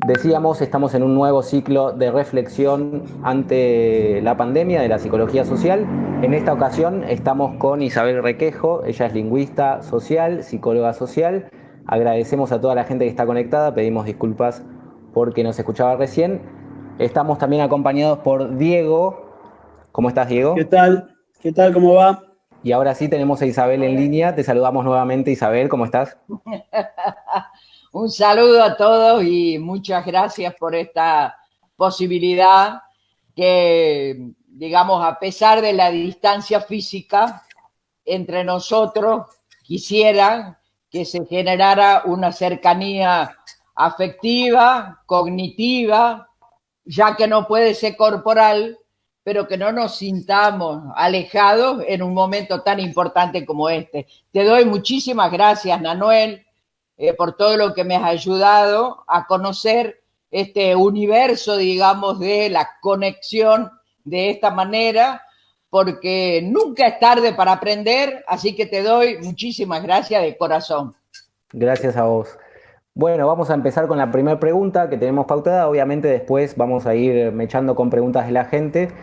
Decíamos, estamos en un nuevo ciclo de reflexión ante la pandemia de la psicología social. En esta ocasión estamos con Isabel Requejo, ella es lingüista social, psicóloga social. Agradecemos a toda la gente que está conectada, pedimos disculpas porque nos escuchaba recién. Estamos también acompañados por Diego. ¿Cómo estás, ¿Qué Diego? tal? ¿Qué tal? ¿Cómo va? Y ahora sí tenemos a Isabel en línea. Te saludamos nuevamente, Isabel, ¿cómo estás? Un saludo a todos y muchas gracias por esta posibilidad que, digamos, a pesar de la distancia física entre nosotros, quisiera que se generara una cercanía afectiva, cognitiva, ya que no puede ser corporal, pero que no nos sintamos alejados en un momento tan importante como este. Te doy muchísimas gracias, Nanuel, por todo lo que me has ayudado a conocer este universo, digamos, de la conexión de esta manera, porque nunca es tarde para aprender, así que te doy muchísimas gracias de corazón. Gracias a vos. Bueno, vamos a empezar con la primera pregunta que tenemos pautada. Obviamente después vamos a ir mechando con preguntas de la gente.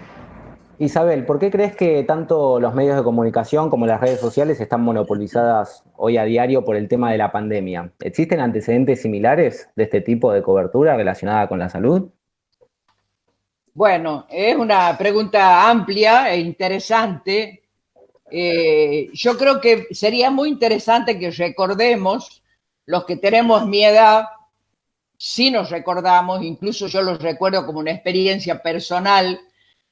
Isabel, ¿por qué crees que tanto los medios de comunicación como las redes sociales están monopolizadas hoy a diario por el tema de la pandemia? ¿Existen antecedentes similares de este tipo de cobertura relacionada con la salud? Bueno, es una pregunta amplia e interesante. Yo creo que sería muy interesante que recordemos, los que tenemos mi edad, si nos recordamos, incluso yo los recuerdo como una experiencia personal,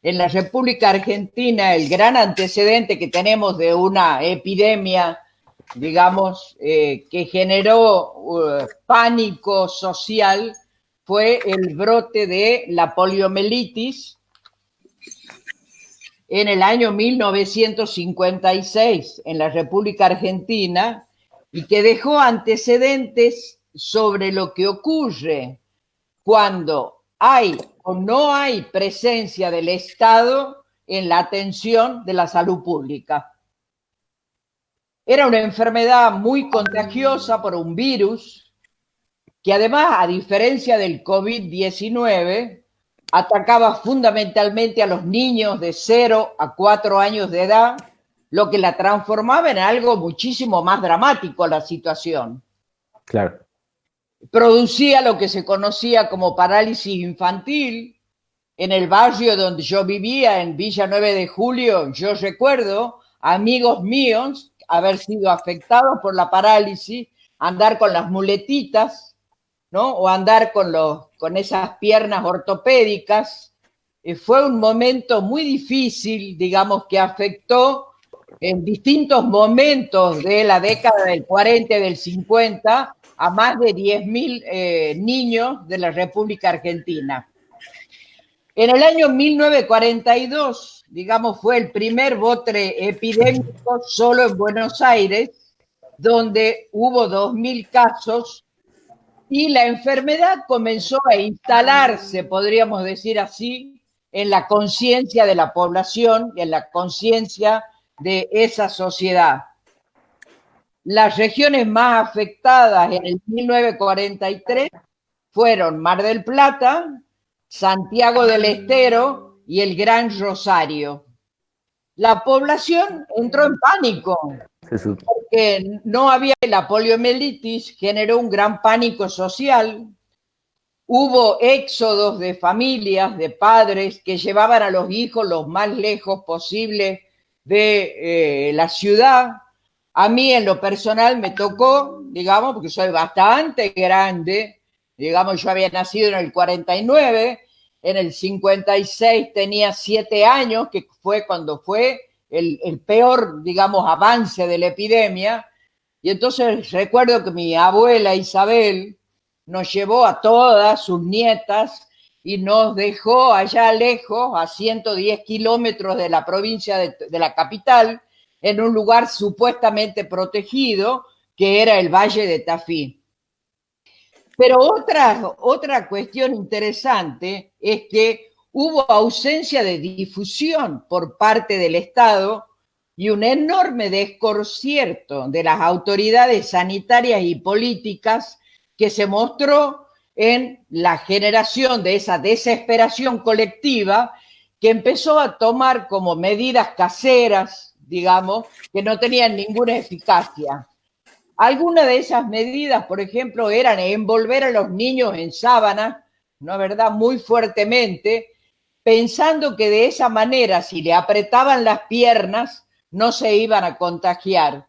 en la República Argentina el gran antecedente que tenemos de una epidemia, digamos, que generó pánico social fue el brote de la poliomielitis en el año 1956 en la República Argentina y que dejó antecedentes sobre lo que ocurre cuando hay o no hay presencia del Estado en la atención de la salud pública. Era una enfermedad muy contagiosa por un virus que además, a diferencia del COVID-19, atacaba fundamentalmente a los niños de 0 a 4 años de edad, lo que la transformaba en algo muchísimo más dramático la situación. Claro. Producía lo que se conocía como parálisis infantil. En el barrio donde yo vivía, en Villa 9 de Julio, yo recuerdo amigos míos haber sido afectados por la parálisis, andar con las muletitas, ¿no? O andar con esas piernas ortopédicas. Fue un momento muy difícil, digamos, que afectó en distintos momentos de la década del 40 y del 50 a más de 10.000 niños de la República Argentina. En el año 1942, digamos, fue el primer brote epidémico solo en Buenos Aires, donde hubo 2.000 casos y la enfermedad comenzó a instalarse, podríamos decir así, en la conciencia de la población y en la conciencia de esa sociedad. Las regiones más afectadas en el 1943 fueron Mar del Plata, Santiago del Estero y el Gran Rosario. La población entró en pánico porque no había la poliomielitis, generó un gran pánico social. Hubo éxodos de familias, de padres que llevaban a los hijos lo más lejos posible de la ciudad. A mí en lo personal me tocó, digamos, porque soy bastante grande, digamos, yo había nacido en el 49, en el 56 tenía 7 años, que fue cuando fue el peor, digamos, avance de la epidemia, y entonces recuerdo que mi abuela Isabel nos llevó a todas sus nietas y nos dejó allá lejos, a 110 kilómetros de la provincia de la capital, en un lugar supuestamente protegido, que era el Valle de Tafí. Pero otra cuestión interesante es que hubo ausencia de difusión por parte del Estado y un enorme desconcierto de las autoridades sanitarias y políticas que se mostró en la generación de esa desesperación colectiva que empezó a tomar como medidas caseras, digamos, que no tenían ninguna eficacia. Algunas de esas medidas, por ejemplo, eran envolver a los niños en sábanas, ¿no es verdad?, muy fuertemente, pensando que de esa manera, si le apretaban las piernas, no se iban a contagiar.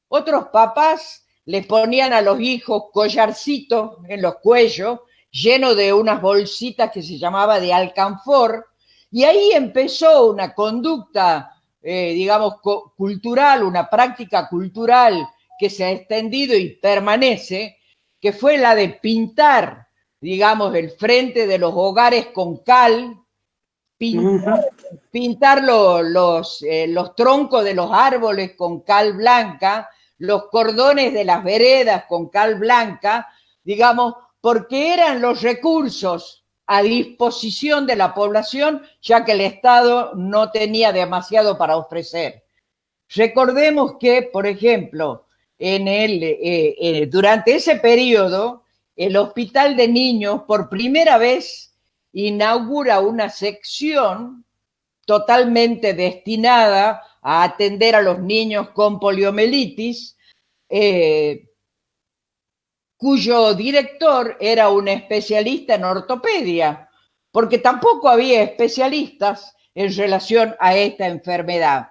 Otros papás les ponían a los hijos collarcitos en los cuellos, llenos de unas bolsitas que se llamaba de alcanfor, y ahí empezó una conducta, digamos, cultural, una práctica cultural que se ha extendido y permanece, que fue la de pintar, digamos, el frente de los hogares con cal, pintar los troncos de los árboles con cal blanca, los cordones de las veredas con cal blanca, digamos, porque eran los recursos a disposición de la población, ya que el Estado no tenía demasiado para ofrecer. Recordemos que, por ejemplo, durante ese periodo, el Hospital de Niños por primera vez inaugura una sección totalmente destinada a atender a los niños con poliomielitis, cuyo director era un especialista en ortopedia, porque tampoco había especialistas en relación a esta enfermedad.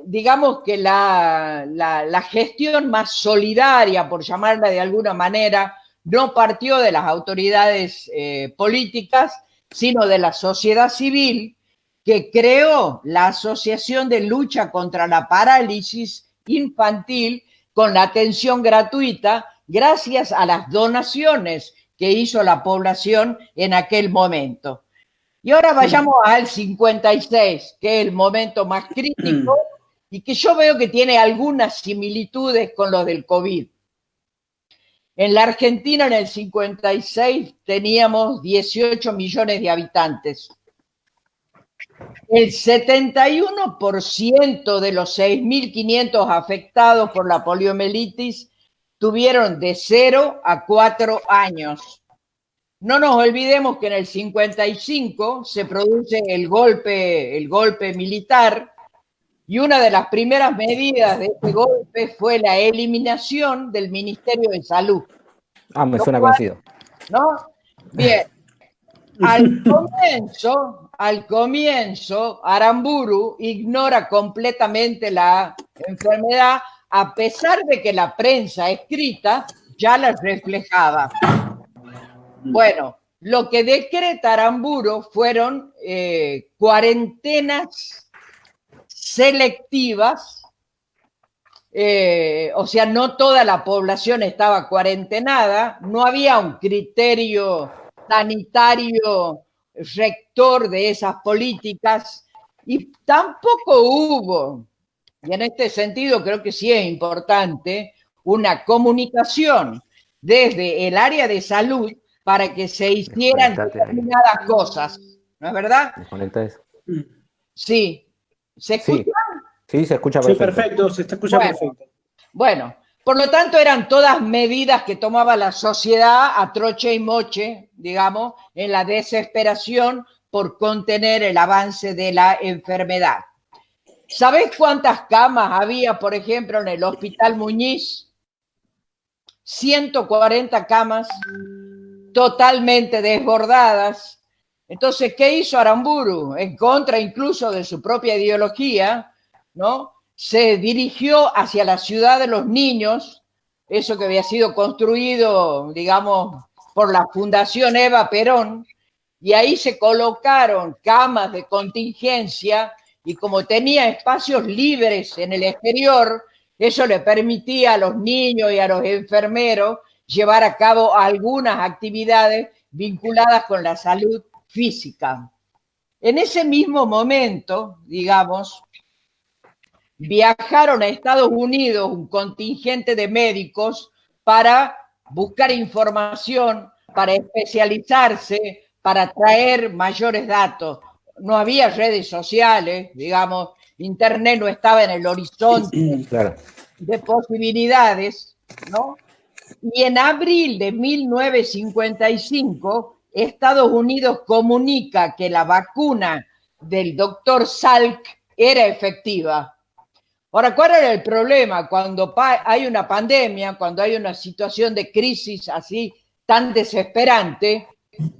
Digamos que la gestión más solidaria, por llamarla de alguna manera, no partió de las autoridades políticas, sino de la sociedad civil, que creó la Asociación de Lucha contra la Parálisis Infantil con la atención gratuita, gracias a las donaciones que hizo la población en aquel momento. Y ahora vayamos al 56, que es el momento más crítico y que yo veo que tiene algunas similitudes con los del COVID. En la Argentina, en el 56, teníamos 18 millones de habitantes. El 71% de los 6.500 afectados por la poliomielitis tuvieron de 0 a 4 años. No nos olvidemos que en el 55 se produce el golpe militar, y una de las primeras medidas de este golpe fue la eliminación del Ministerio de Salud. Me suena conocido. ¿No? Bien. Al comienzo, Aramburu ignora completamente la enfermedad, a pesar de que la prensa escrita ya la reflejaba. Bueno, lo que decreta Aramburu fueron cuarentenas selectivas, o sea, no toda la población estaba cuarentenada, no había un criterio sanitario rector de esas políticas y tampoco hubo, y en este sentido creo que sí es importante, una comunicación desde el área de salud para que se hicieran determinadas cosas, ¿no es verdad? Desconecta eso. Sí. ¿Se escucha? Sí, se escucha perfecto. Sí, perfecto, se está escuchando perfecto. Bueno, por lo tanto eran todas medidas que tomaba la sociedad a troche y moche, digamos, en la desesperación por contener el avance de la enfermedad. ¿Sabés cuántas camas había, por ejemplo, en el Hospital Muñiz? 140 camas totalmente desbordadas. Entonces, ¿qué hizo Aramburu? En contra incluso de su propia ideología, ¿no? Se dirigió hacia la ciudad de los niños, eso que había sido construido, digamos, por la Fundación Eva Perón, y ahí se colocaron camas de contingencia, y como tenía espacios libres en el exterior, eso le permitía a los niños y a los enfermeros llevar a cabo algunas actividades vinculadas con la salud física. En ese mismo momento, digamos, viajaron a Estados Unidos un contingente de médicos para buscar información, para especializarse, para traer mayores datos. No había redes sociales, digamos, Internet no estaba en el horizonte de posibilidades, ¿no? Y en abril de 1955, Estados Unidos comunica que la vacuna del doctor Salk era efectiva. Ahora, ¿cuál era el problema? Cuando hay una pandemia, cuando hay una situación de crisis así tan desesperante,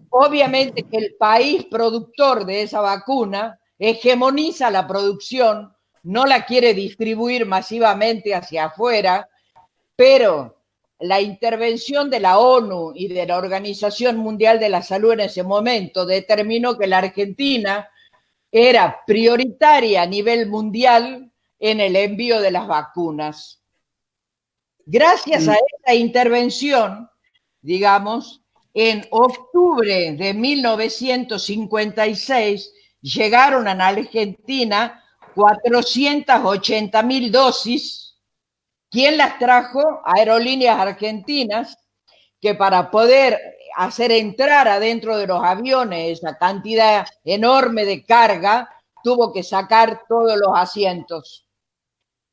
obviamente que el país productor de esa vacuna hegemoniza la producción, no la quiere distribuir masivamente hacia afuera, pero la intervención de la ONU y de la Organización Mundial de la Salud en ese momento determinó que la Argentina era prioritaria a nivel mundial en el envío de las vacunas. Gracias a esa intervención, digamos, en octubre de 1956 llegaron a la Argentina 480.000 dosis. ¿Quién las trajo? Aerolíneas Argentinas, que para poder hacer entrar adentro de los aviones esa cantidad enorme de carga, tuvo que sacar todos los asientos.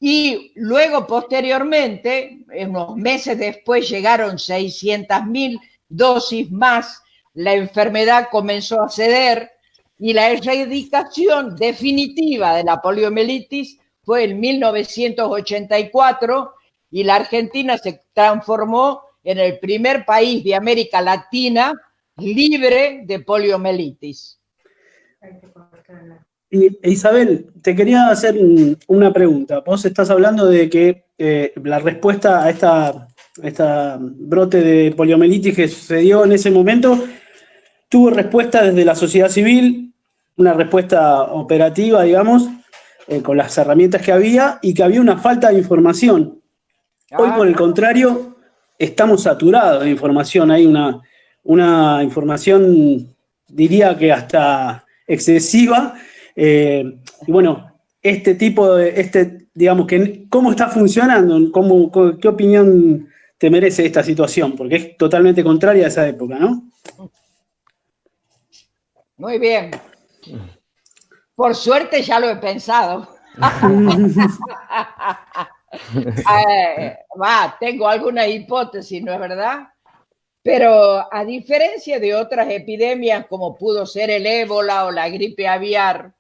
Y luego, posteriormente, unos meses después, llegaron 600.000 dosis más, la enfermedad comenzó a ceder y la erradicación definitiva de la poliomielitis fue en 1984 y la Argentina se transformó en el primer país de América Latina libre de poliomielitis. Isabel, te quería hacer una pregunta. Vos estás hablando de que la respuesta a esta brote de poliomielitis que sucedió en ese momento tuvo respuesta desde la sociedad civil, una respuesta operativa, digamos, con las herramientas que había y que había una falta de información. Hoy, por el contrario, estamos saturados de información. Hay una información, diría que hasta excesiva. Y bueno, digamos, ¿cómo está funcionando? ¿Qué opinión te merece esta situación? Porque es totalmente contraria a esa época, ¿no? Muy bien. Por suerte ya lo he pensado. Tengo alguna hipótesis, ¿no es verdad? Pero a diferencia de otras epidemias como pudo ser el ébola o la gripe aviar,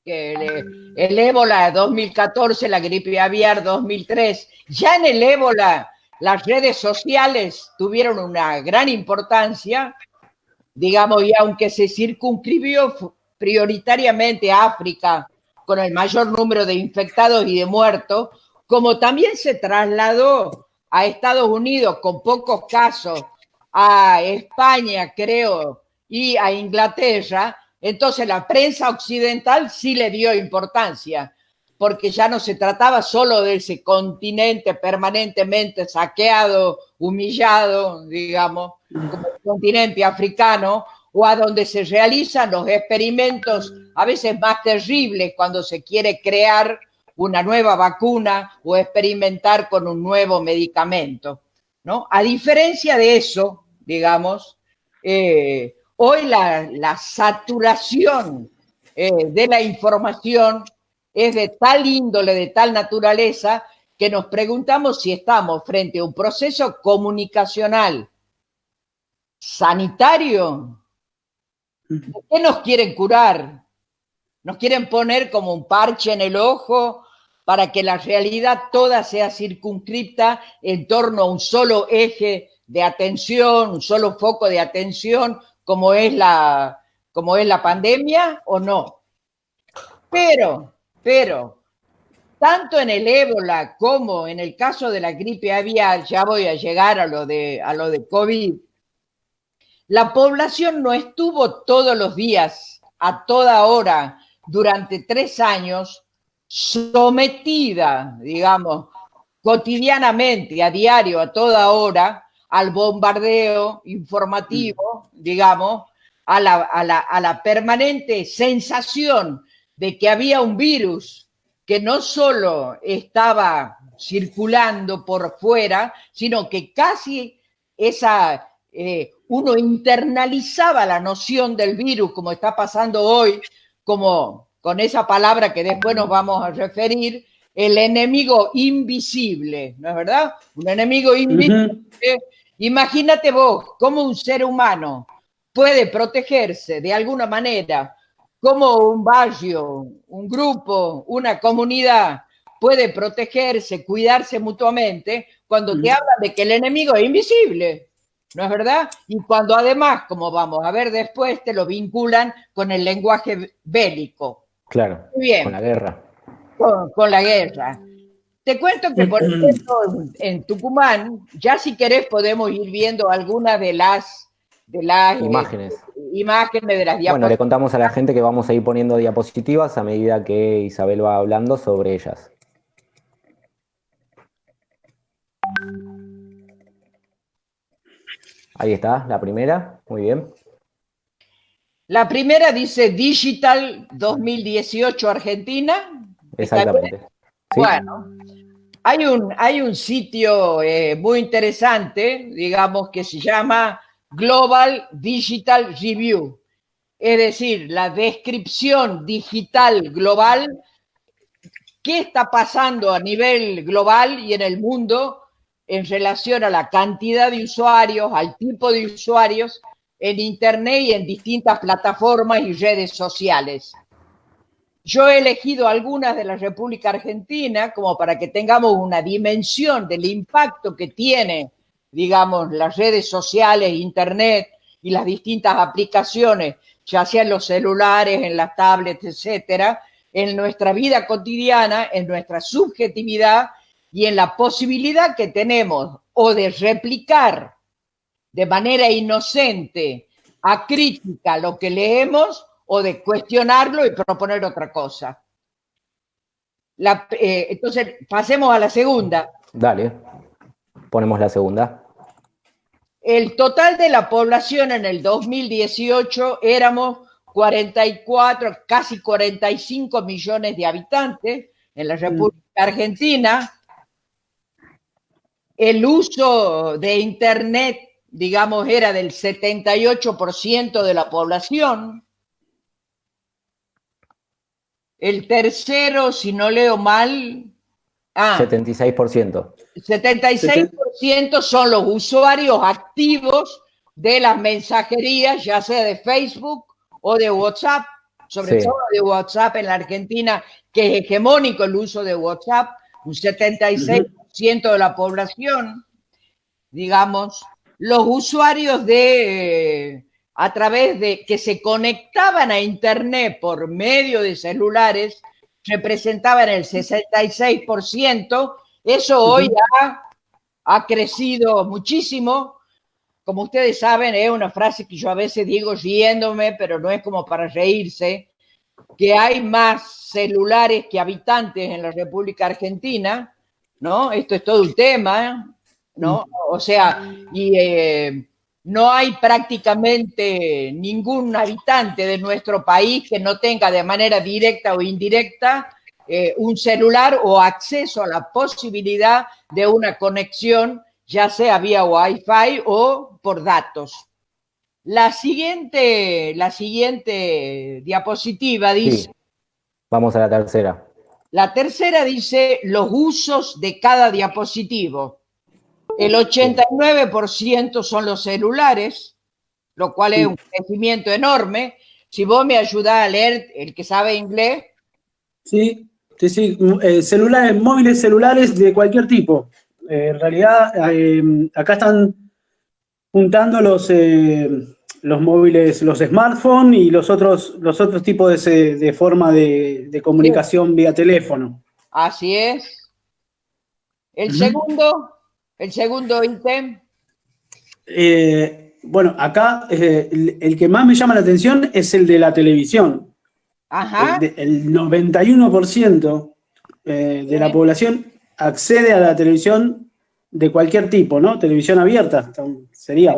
que el ébola 2014, la gripe aviar 2003, ya en el ébola las redes sociales tuvieron una gran importancia, digamos, y aunque se circunscribió prioritariamente a África con el mayor número de infectados y de muertos, como también se trasladó a Estados Unidos con pocos casos, a España, creo, y a Inglaterra, entonces la prensa occidental sí le dio importancia, porque ya no se trataba solo de ese continente permanentemente saqueado, humillado, digamos, como el continente africano, o a donde se realizan los experimentos a veces más terribles cuando se quiere crear una nueva vacuna o experimentar con un nuevo medicamento, ¿no? A diferencia de eso, digamos, hoy la saturación de la información es de tal índole, de tal naturaleza, que nos preguntamos si estamos frente a un proceso comunicacional sanitario. ¿De qué nos quieren curar? ¿Nos quieren poner como un parche en el ojo para que la realidad toda sea circunscripta en torno a un solo eje de atención, un solo foco de atención, como es la pandemia, o no? Pero, tanto en el ébola como en el caso de la gripe aviar, ya voy a llegar a lo de COVID, la población no estuvo todos los días, a toda hora, durante 3 años, sometida, digamos, cotidianamente, a diario, a toda hora, al bombardeo informativo, digamos, a la permanente sensación de que había un virus que no solo estaba circulando por fuera, sino que casi uno internalizaba la noción del virus, como está pasando hoy, como con esa palabra que después nos vamos a referir, el enemigo invisible, ¿no es verdad? Un enemigo invisible. Imagínate vos cómo un ser humano puede protegerse de alguna manera, cómo un barrio, un grupo, una comunidad puede protegerse, cuidarse mutuamente, cuando te hablan de que el enemigo es invisible, ¿no es verdad? Y cuando además, como vamos a ver después, te lo vinculan con el lenguaje bélico. Claro, Muy bien. con la guerra. Con la guerra. Te cuento que, por ejemplo, en Tucumán, ya si querés podemos ir viendo algunas de las Imágenes. imágenes de las Bueno, diapositivas. le contamos a la gente que vamos a ir poniendo diapositivas a medida que Isabel va hablando sobre ellas. Ahí está, la primera. Muy bien. La primera dice Digital 2018 Argentina. Exactamente. ¿Sí? Bueno, hay un sitio muy interesante, digamos, que se llama Global Digital Review. Es decir, la descripción digital global, qué está pasando a nivel global y en el mundo en relación a la cantidad de usuarios, al tipo de usuarios en Internet y en distintas plataformas y redes sociales. Yo he elegido algunas de la República Argentina como para que tengamos una dimensión del impacto que tiene, digamos, las redes sociales, Internet y las distintas aplicaciones, ya sea en los celulares, en las tablets, etcétera, en nuestra vida cotidiana, en nuestra subjetividad y en la posibilidad que tenemos o de replicar de manera inocente, acrítica lo que leemos o de cuestionarlo y proponer otra cosa. Entonces, pasemos a la segunda. Dale, ponemos la segunda. El total de la población en el 2018 éramos 44, casi 45 millones de habitantes en la República Argentina. El uso de Internet, digamos, era del 78% de la población. El tercero, si no leo mal, 76%. 76% son los usuarios activos de las mensajerías, ya sea de Facebook o de WhatsApp, sobre todo de WhatsApp en la Argentina, que es hegemónico el uso de WhatsApp, un 76% de la población, digamos, los usuarios a través de que se conectaban a Internet por medio de celulares representaban el 66%. Eso hoy ha crecido muchísimo. Como ustedes saben, es una frase que yo a veces digo riéndome, pero no es como para reírse, que hay más celulares que habitantes en la República Argentina, ¿no? Esto es todo un tema, ¿no? O sea, y no hay prácticamente ningún habitante de nuestro país que no tenga de manera directa o indirecta un celular o acceso a la posibilidad de una conexión, ya sea vía Wi-Fi o por datos. La siguiente diapositiva dice... Sí. Vamos a la tercera. La tercera dice los usos de cada dispositivo. El 89% son los celulares, lo cual es un crecimiento enorme. Si vos me ayudás a leer, el que sabe inglés. Sí. Celulares, móviles celulares de cualquier tipo. En realidad, acá están juntando los móviles, los smartphones y los otros tipos de forma de comunicación vía teléfono. Así es. El segundo ítem. Bueno, acá el que más me llama la atención es el de la televisión. Ajá. El 91% de la población accede a la televisión de cualquier tipo, ¿no? Televisión abierta, sería.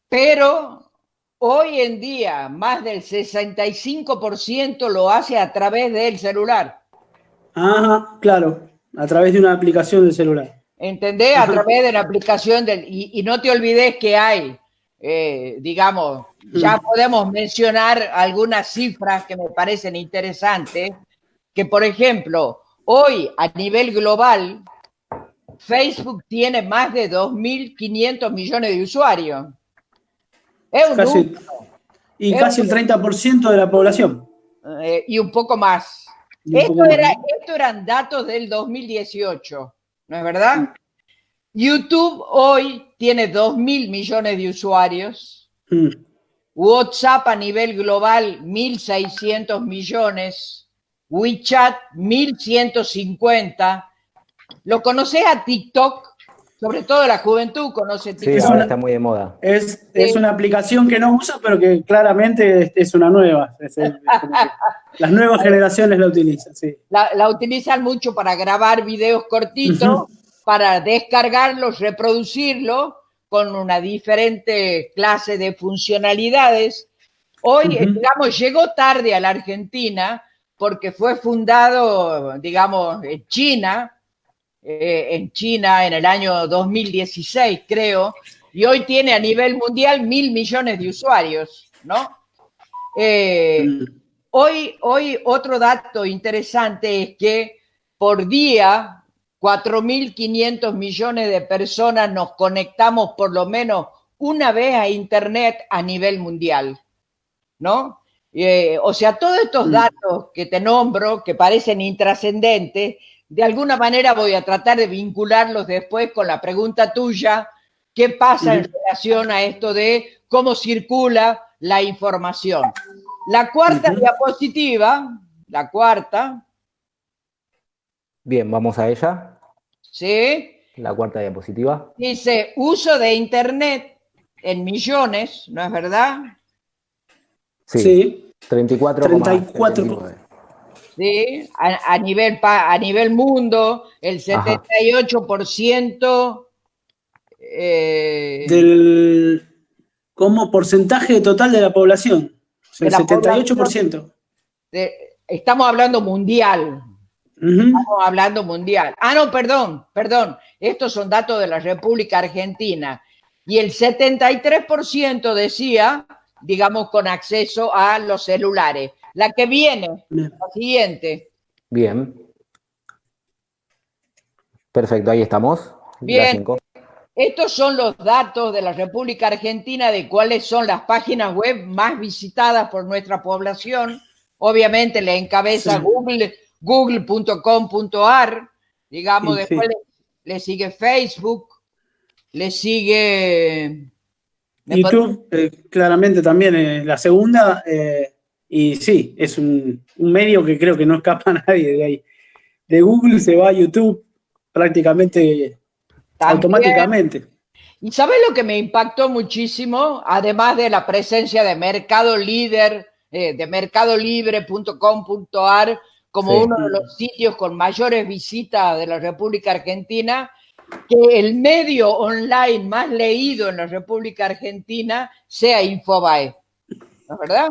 Pero hoy en día más del 65% lo hace a través del celular. Ajá, claro, a través de una aplicación del celular. ¿Entendés? A través de la aplicación y no te olvides que hay, digamos, ya podemos mencionar algunas cifras que me parecen interesantes, que por ejemplo, Hoy, a nivel global, Facebook tiene más de 2.500 millones de usuarios. Es un número. Y casi el 30% de la población. Y un poco más. Esto eran datos del 2018, ¿no es verdad? YouTube hoy tiene 2.000 millones de usuarios. WhatsApp a nivel global, 1.600 millones. WeChat, 1.150. ¿Lo conocés a TikTok? Sobre todo la juventud conoce TikTok. Sí, ahora está muy de moda. Es una aplicación que no uso, pero que claramente es una nueva. Como que las nuevas generaciones la utilizan, sí. La utilizan mucho para grabar videos cortitos, para descargarlos, reproducirlos con una diferente clase de funcionalidades. Hoy, digamos, llegó tarde a la Argentina porque fue fundado, digamos, en China en el año 2016, creo, y hoy tiene a nivel mundial 1.000 millones de usuarios, ¿no? Hoy otro dato interesante es que por día 4.500 millones de personas nos conectamos por lo menos una vez a Internet a nivel mundial, ¿no? O sea, todos estos datos que te nombro, que parecen intrascendentes, de alguna manera voy a tratar de vincularlos después con la pregunta tuya, ¿qué pasa en relación a esto de cómo circula la información? La cuarta diapositiva, la cuarta. Bien, vamos a ella. Sí. La cuarta diapositiva. Dice, uso de Internet en millones, ¿no es verdad? Sí. 34,39. Sí, a nivel mundo, el 78% como porcentaje total de la población. El 78%. Estamos hablando mundial. Estamos hablando mundial. Ah, no, perdón. Estos son datos de la República Argentina. Y el 73% decía, digamos, con acceso a los celulares. La que viene, la siguiente. Bien. Perfecto, ahí estamos. Bien. Estos son los datos de la República Argentina de cuáles son las páginas web más visitadas por nuestra población. Obviamente le encabeza google.com.ar, digamos, después le sigue Facebook, le sigue YouTube, claramente también la segunda. Y sí, es un medio que creo que no escapa a nadie de ahí. De Google se va a YouTube prácticamente automáticamente. ¿Y sabes lo que me impactó muchísimo? Además de la presencia de Mercado Líder, de mercadolibre.com.ar, como uno de los sitios con mayores visitas de la República Argentina, que el medio online más leído en la República Argentina sea Infobae. ¿No es verdad?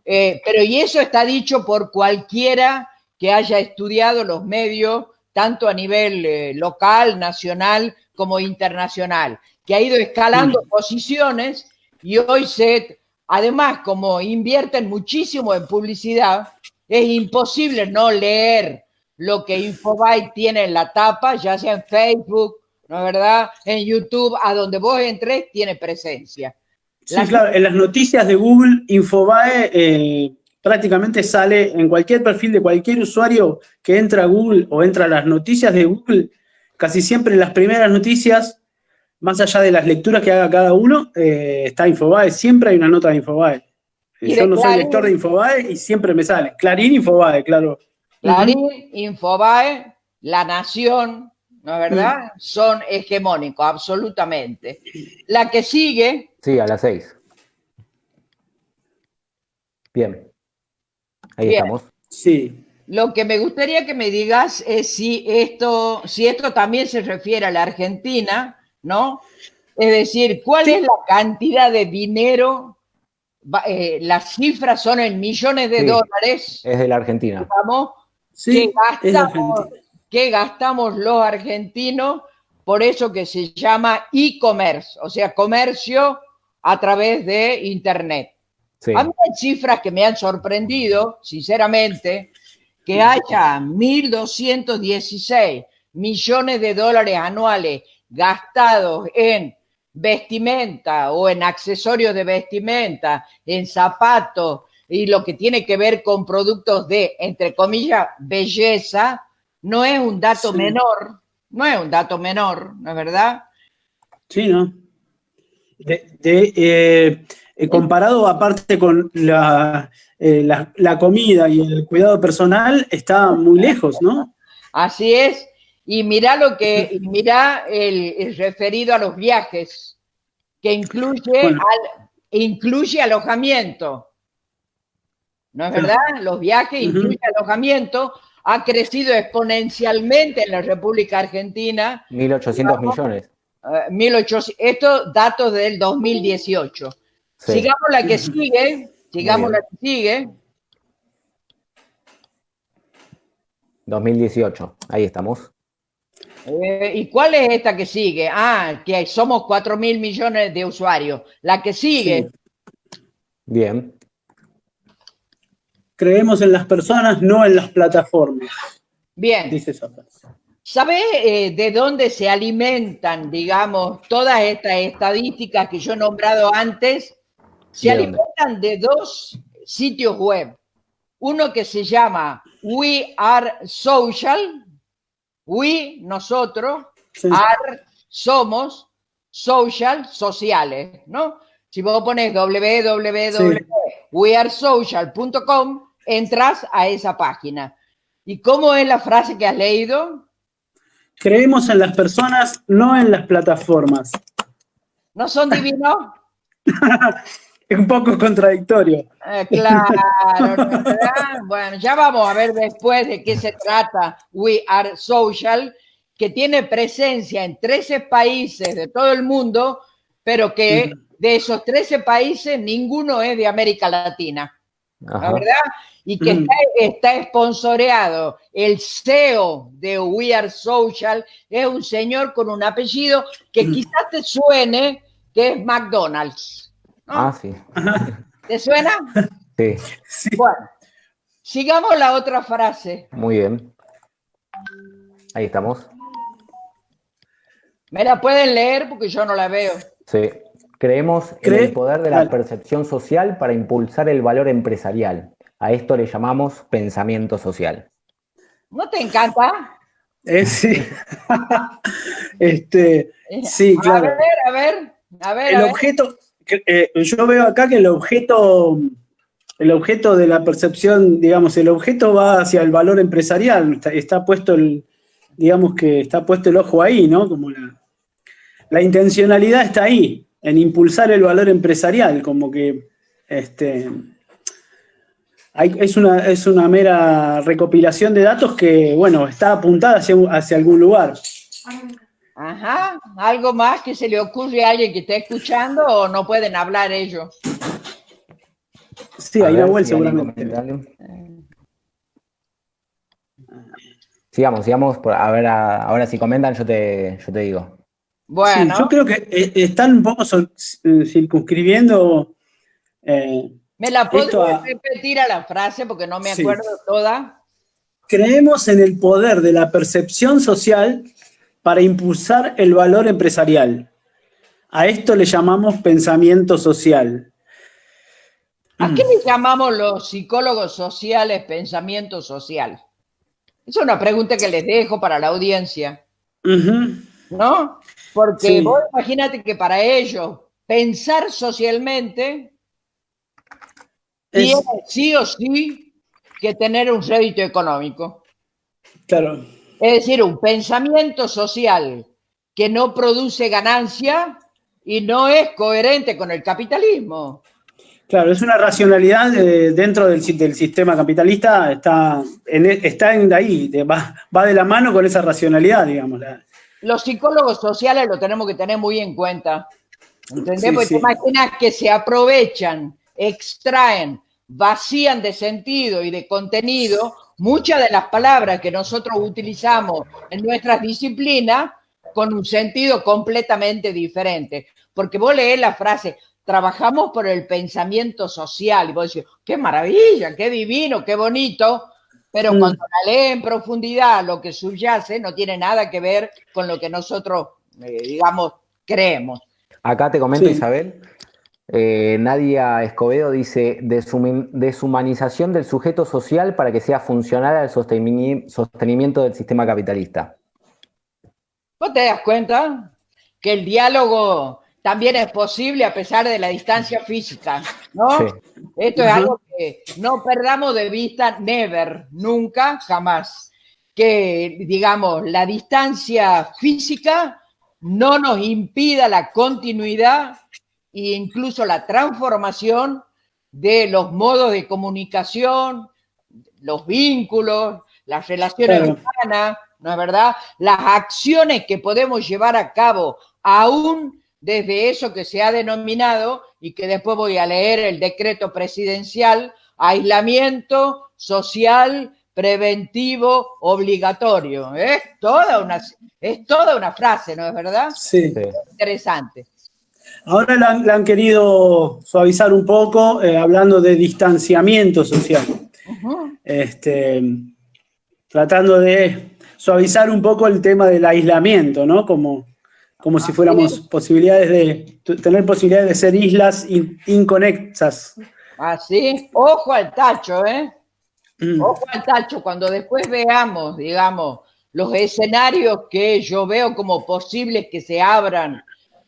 Pero y eso está dicho por cualquiera que haya estudiado los medios, tanto a nivel local, nacional, como internacional, que ha ido escalando posiciones y hoy además, como invierten muchísimo en publicidad, es imposible no leer lo que Infobae tiene en la tapa, ya sea en Facebook, ¿no es verdad? En YouTube, a donde vos entres, tiene presencia. Sí, claro, en las noticias de Google, Infobae prácticamente sale en cualquier perfil de cualquier usuario que entra a Google o entra a las noticias de Google, casi siempre en las primeras noticias, más allá de las lecturas que haga cada uno, está Infobae, siempre hay una nota de Infobae. Yo no soy lector de Infobae y siempre me sale. Clarín, Infobae, claro. Clarín, Infobae, La Nación, ¿no es verdad? Son hegemónicos, absolutamente. La que sigue... Sí, a las 6. Bien. Ahí estamos. Sí. Lo que me gustaría que me digas es si esto también se refiere a la Argentina, ¿no? Es decir, ¿cuál es la cantidad de dinero? Las cifras son en millones de dólares. Es de la Argentina. Digamos, que gastamos los argentinos por eso que se llama e-commerce, o sea, comercio a través de Internet. Sí. A mí hay cifras que me han sorprendido, sinceramente, que haya 1.216 millones de dólares anuales gastados en vestimenta o en accesorios de vestimenta, en zapatos y lo que tiene que ver con productos de, entre comillas, belleza, no es un dato menor, no es un dato menor, ¿no es verdad? Sí, ¿no? Comparado aparte con la comida y el cuidado personal, está muy lejos, ¿no? Así es. Y mira el referido a los viajes, que incluye alojamiento. ¿No es verdad? Los viajes incluyen alojamiento. Ha crecido exponencialmente en la República Argentina. 1.800 millones. 1.800, estos datos del 2018. Sí. Sigamos la que sigue. Sigamos la que sigue. 2018, ahí estamos. ¿Y cuál es esta que sigue? Que somos 4.000 millones de usuarios. La que sigue. Sí. Bien. Creemos en las personas, no en las plataformas. Bien. Dice esa frase. ¿Sabés de dónde se alimentan, digamos, todas estas estadísticas que yo he nombrado antes? Se alimentan de dos sitios web. Uno que se llama We Are Social, we, nosotros, Sí. are, somos, social, sociales, ¿no? Si vos pones www.wearesocial.com, entras a esa página. ¿Y cómo es la frase que has leído? Creemos en las personas, no en las plataformas. ¿No son divinos? Es un poco contradictorio. Claro, ¿verdad? Bueno, ya vamos a ver después de qué se trata We Are Social, que tiene presencia en 13 países de todo el mundo, pero que de esos 13 países ninguno es de América Latina, ¿no es verdad? Y que está sponsoreado. El CEO de We Are Social es un señor con un apellido que quizás te suene, que es McDonald's, ¿no? Sí. ¿Te suena? Sí. Bueno, sigamos la otra frase. Muy bien. Ahí estamos. ¿Me la pueden leer? Porque yo no la veo. Sí. Creemos en el poder de la percepción social para impulsar el valor empresarial. A esto le llamamos pensamiento social. ¿No te encanta? Sí. Sí, claro. A ver. El objeto, yo veo acá que el objeto de la percepción, digamos, el objeto va hacia el valor empresarial. Está puesto digamos que está puesto el ojo ahí, ¿no? Como la intencionalidad está ahí, en impulsar el valor empresarial, como que es una mera recopilación de datos que, bueno, está apuntada hacia algún lugar. Ajá. ¿Algo más que se le ocurre a alguien que esté escuchando o no pueden hablar ellos? Sí, ahí Nahuel seguramente. Sigamos. A ver, ahora si comentan yo te digo. Bueno. Sí, yo creo que están un poco circunscribiendo. ¿Me la podrías repetir a la frase porque no me acuerdo toda? Creemos en el poder de la percepción social para impulsar el valor empresarial. A esto le llamamos pensamiento social. ¿A qué le llamamos los psicólogos sociales pensamiento social? Es una pregunta que les dejo para la audiencia. ¿No? Porque vos imagínate que para ellos pensar socialmente tiene sí o sí que tener un rédito económico. Claro. Es decir, un pensamiento social que no produce ganancia y no es coherente con el capitalismo. Claro, es una racionalidad dentro del sistema capitalista, está ahí, va de la mano con esa racionalidad, digamos. Los psicólogos sociales lo tenemos que tener muy en cuenta. ¿Entendés? Porque te imaginas que se aprovechan, extraen, vacían de sentido y de contenido muchas de las palabras que nosotros utilizamos en nuestras disciplinas con un sentido completamente diferente. Porque vos leés la frase, trabajamos por el pensamiento social, y vos decís, qué maravilla, qué divino, qué bonito, pero cuando la lee en profundidad, lo que subyace no tiene nada que ver con lo que nosotros, digamos, creemos. Acá te comento, Sí. Isabel. Nadia Escobedo dice: deshumanización del sujeto social para que sea funcional al sostenimiento del sistema capitalista. ¿Vos te das cuenta que el diálogo también es posible a pesar de la distancia física, ¿no? Sí. Esto es algo que no perdamos de vista, never, nunca, jamás. Que, digamos, la distancia física no nos impida la continuidad e incluso la transformación de los modos de comunicación, los vínculos, las relaciones humanas, ¿no es verdad? Las acciones que podemos llevar a cabo aún desde eso que se ha denominado, y que después voy a leer el decreto presidencial, aislamiento social preventivo obligatorio. Es toda una frase, ¿no es verdad? Sí. Interesante. Ahora la han querido suavizar un poco, hablando de distanciamiento social. Tratando de suavizar un poco el tema del aislamiento, ¿no? Como si fuéramos tener posibilidades de ser islas inconexas. Así, ojo al tacho, ¿eh? Ojo al tacho, cuando después veamos, digamos, los escenarios que yo veo como posibles que se abran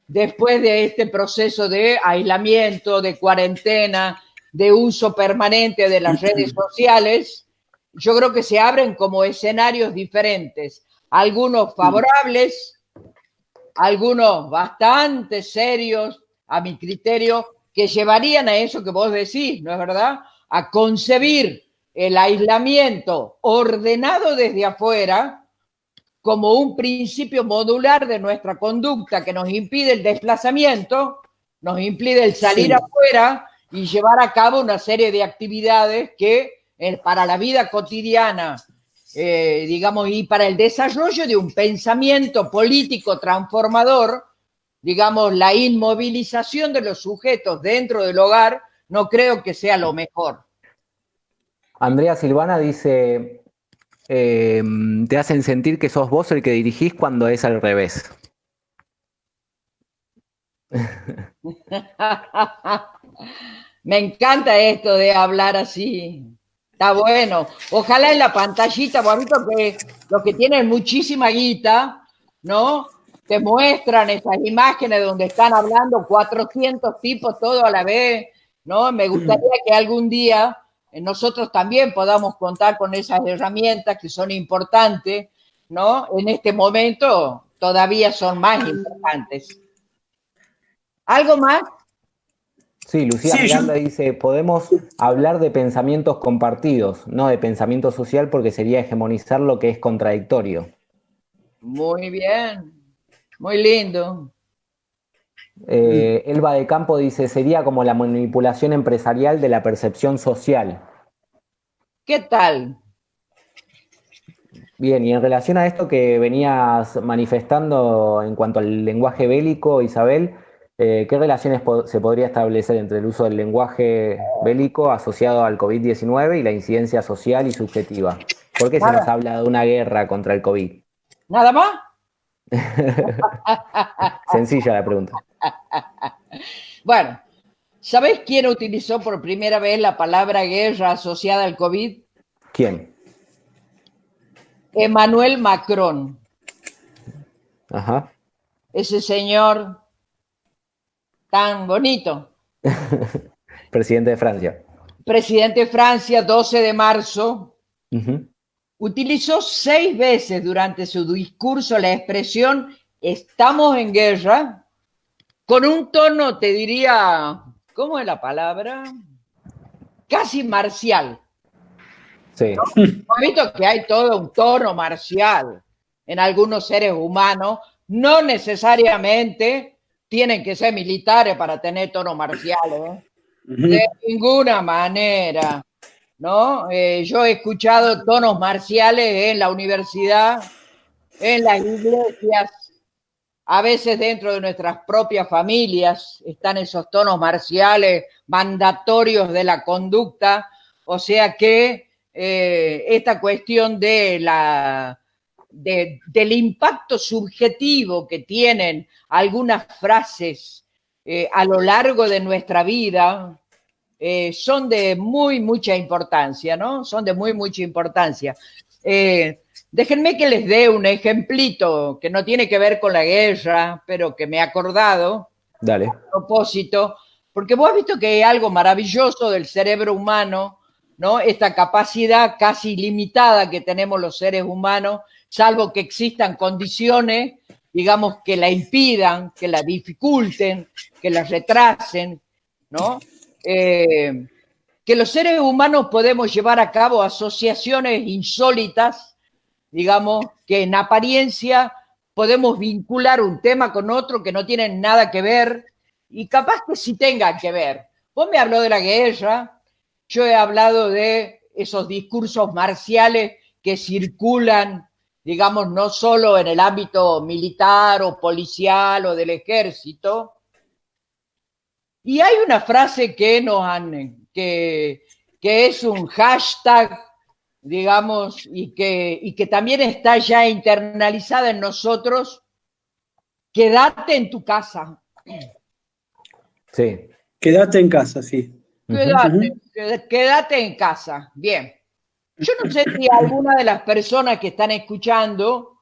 después de este proceso de aislamiento, de cuarentena, de uso permanente de las redes sociales, yo creo que se abren como escenarios diferentes, algunos favorables, algunos bastante serios, a mi criterio, que llevarían a eso que vos decís, ¿no es verdad? A concebir el aislamiento ordenado desde afuera como un principio modular de nuestra conducta que nos impide el desplazamiento, nos impide el salir afuera y llevar a cabo una serie de actividades que para la vida cotidiana, digamos, y para el desarrollo de un pensamiento político transformador, digamos, la inmovilización de los sujetos dentro del hogar, no creo que sea lo mejor. Andrea Silvana dice: te hacen sentir que sos vos el que dirigís cuando es al revés. Me encanta esto de hablar así. Está bueno. Ojalá en la pantallita, vos has visto que los que tienen muchísima guita, ¿no? Te muestran esas imágenes donde están hablando 400 tipos todo a la vez, ¿no? Me gustaría que algún día nosotros también podamos contar con esas herramientas que son importantes, ¿no? En este momento todavía son más importantes. ¿Algo más? Sí, Lucía Miranda dice: podemos hablar de pensamientos compartidos, no de pensamiento social, porque sería hegemonizar lo que es contradictorio. Muy bien, muy lindo. Elba de Campo dice: sería como la manipulación empresarial de la percepción social. ¿Qué tal? Bien, y en relación a esto que venías manifestando en cuanto al lenguaje bélico, Isabel, ¿qué relaciones se podría establecer entre el uso del lenguaje bélico asociado al COVID-19 y la incidencia social y subjetiva? ¿Por qué se nos habla de una guerra contra el COVID? ¿Nada más? Sencilla la pregunta. Bueno, ¿sabés quién utilizó por primera vez la palabra guerra asociada al COVID? ¿Quién? Emmanuel Macron. Ajá. Ese señor tan bonito. Presidente de Francia. Presidente de Francia, 12 de marzo. Utilizó 6 veces durante su discurso la expresión "estamos en guerra", con un tono, te diría, ¿cómo es la palabra? Casi marcial. Sí. ¿No? Visto que hay todo un tono marcial en algunos seres humanos, no necesariamente tienen que ser militares para tener tono marcial, ¿eh? De ninguna manera, ¿no? Yo he escuchado tonos marciales en la universidad, en las iglesias, a veces dentro de nuestras propias familias están esos tonos marciales mandatorios de la conducta, o sea que esta cuestión del impacto subjetivo que tienen algunas frases a lo largo de nuestra vida, son de mucha importancia, ¿no? Son de mucha importancia. Déjenme que les dé un ejemplito que no tiene que ver con la guerra, pero que me he acordado. Dale. A propósito, porque vos has visto que hay algo maravilloso del cerebro humano, ¿no? Esta capacidad casi ilimitada que tenemos los seres humanos, salvo que existan condiciones, digamos, que la impidan, que la dificulten, que la retrasen, ¿no? Que los seres humanos podemos llevar a cabo asociaciones insólitas, digamos, que en apariencia podemos vincular un tema con otro que no tienen nada que ver, y capaz que sí tengan que ver. Vos me habló de la guerra, yo he hablado de esos discursos marciales que circulan, digamos, no solo en el ámbito militar o policial o del ejército. Y hay una frase que es un hashtag, digamos, y que también está ya internalizada en nosotros: quédate en tu casa. Sí. Quédate en casa, sí. Quédate en casa. Bien. Yo no sé si alguna de las personas que están escuchando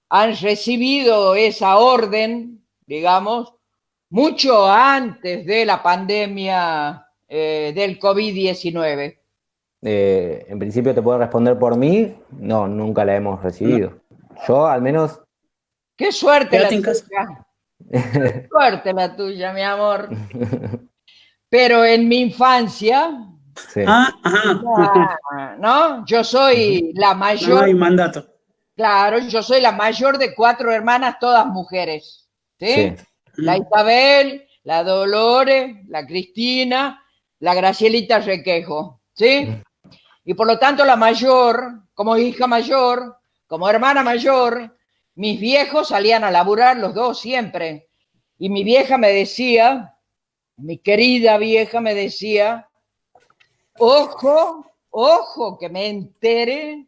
han recibido esa orden, digamos, mucho antes de la pandemia del COVID-19. En principio te puedo responder por mí. No, nunca la hemos recibido. Yo al menos... Qué suerte Quédate la en casa. tuya. Qué suerte la tuya, mi amor. Pero en mi infancia, Sí. ¿no? Yo soy la No mayor. hay mandato. Claro, yo soy la mayor de 4 hermanas, todas mujeres. ¿Sí? Sí. La Isabel, la Dolores, la Cristina, la Gracielita Requejo. ¿Sí? Y por lo tanto, la mayor, como hija mayor, como hermana mayor, mis viejos salían a laburar los dos siempre. Y mi vieja me decía, mi querida vieja me decía: ojo, que me entere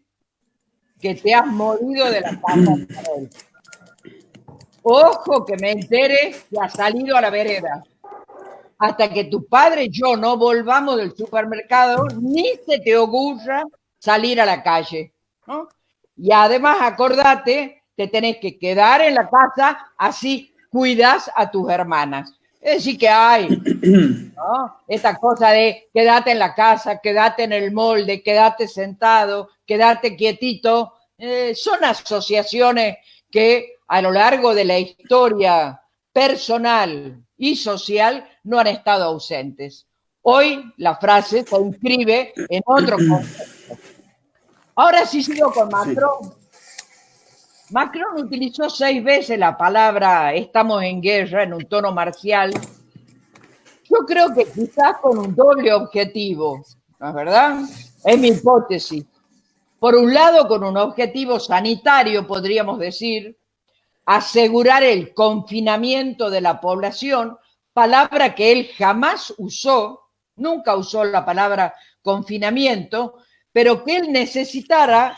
que te has morido de la casa. Ojo, que me entere que has salido a la vereda. Hasta que tu padre y yo no volvamos del supermercado, ni se te ocurra salir a la calle, ¿no? Y además, acordate, te tenés que quedar en la casa, así cuidas a tus hermanas. Es decir, que hay, ¿no?, esta cosa de quédate en la casa, quédate en el molde, quédate sentado, quédate quietito. Son asociaciones que a lo largo de la historia personal y social no han estado ausentes. Hoy la frase se inscribe en otro contexto. Ahora sí sigo con Macron. Macron utilizó 6 veces la palabra estamos en guerra en un tono marcial. Yo creo que quizás con un doble objetivo, ¿no es verdad? Es mi hipótesis. Por un lado, con un objetivo sanitario, podríamos decir, asegurar el confinamiento de la población, palabra que él jamás usó, nunca usó la palabra confinamiento, pero que él necesitaba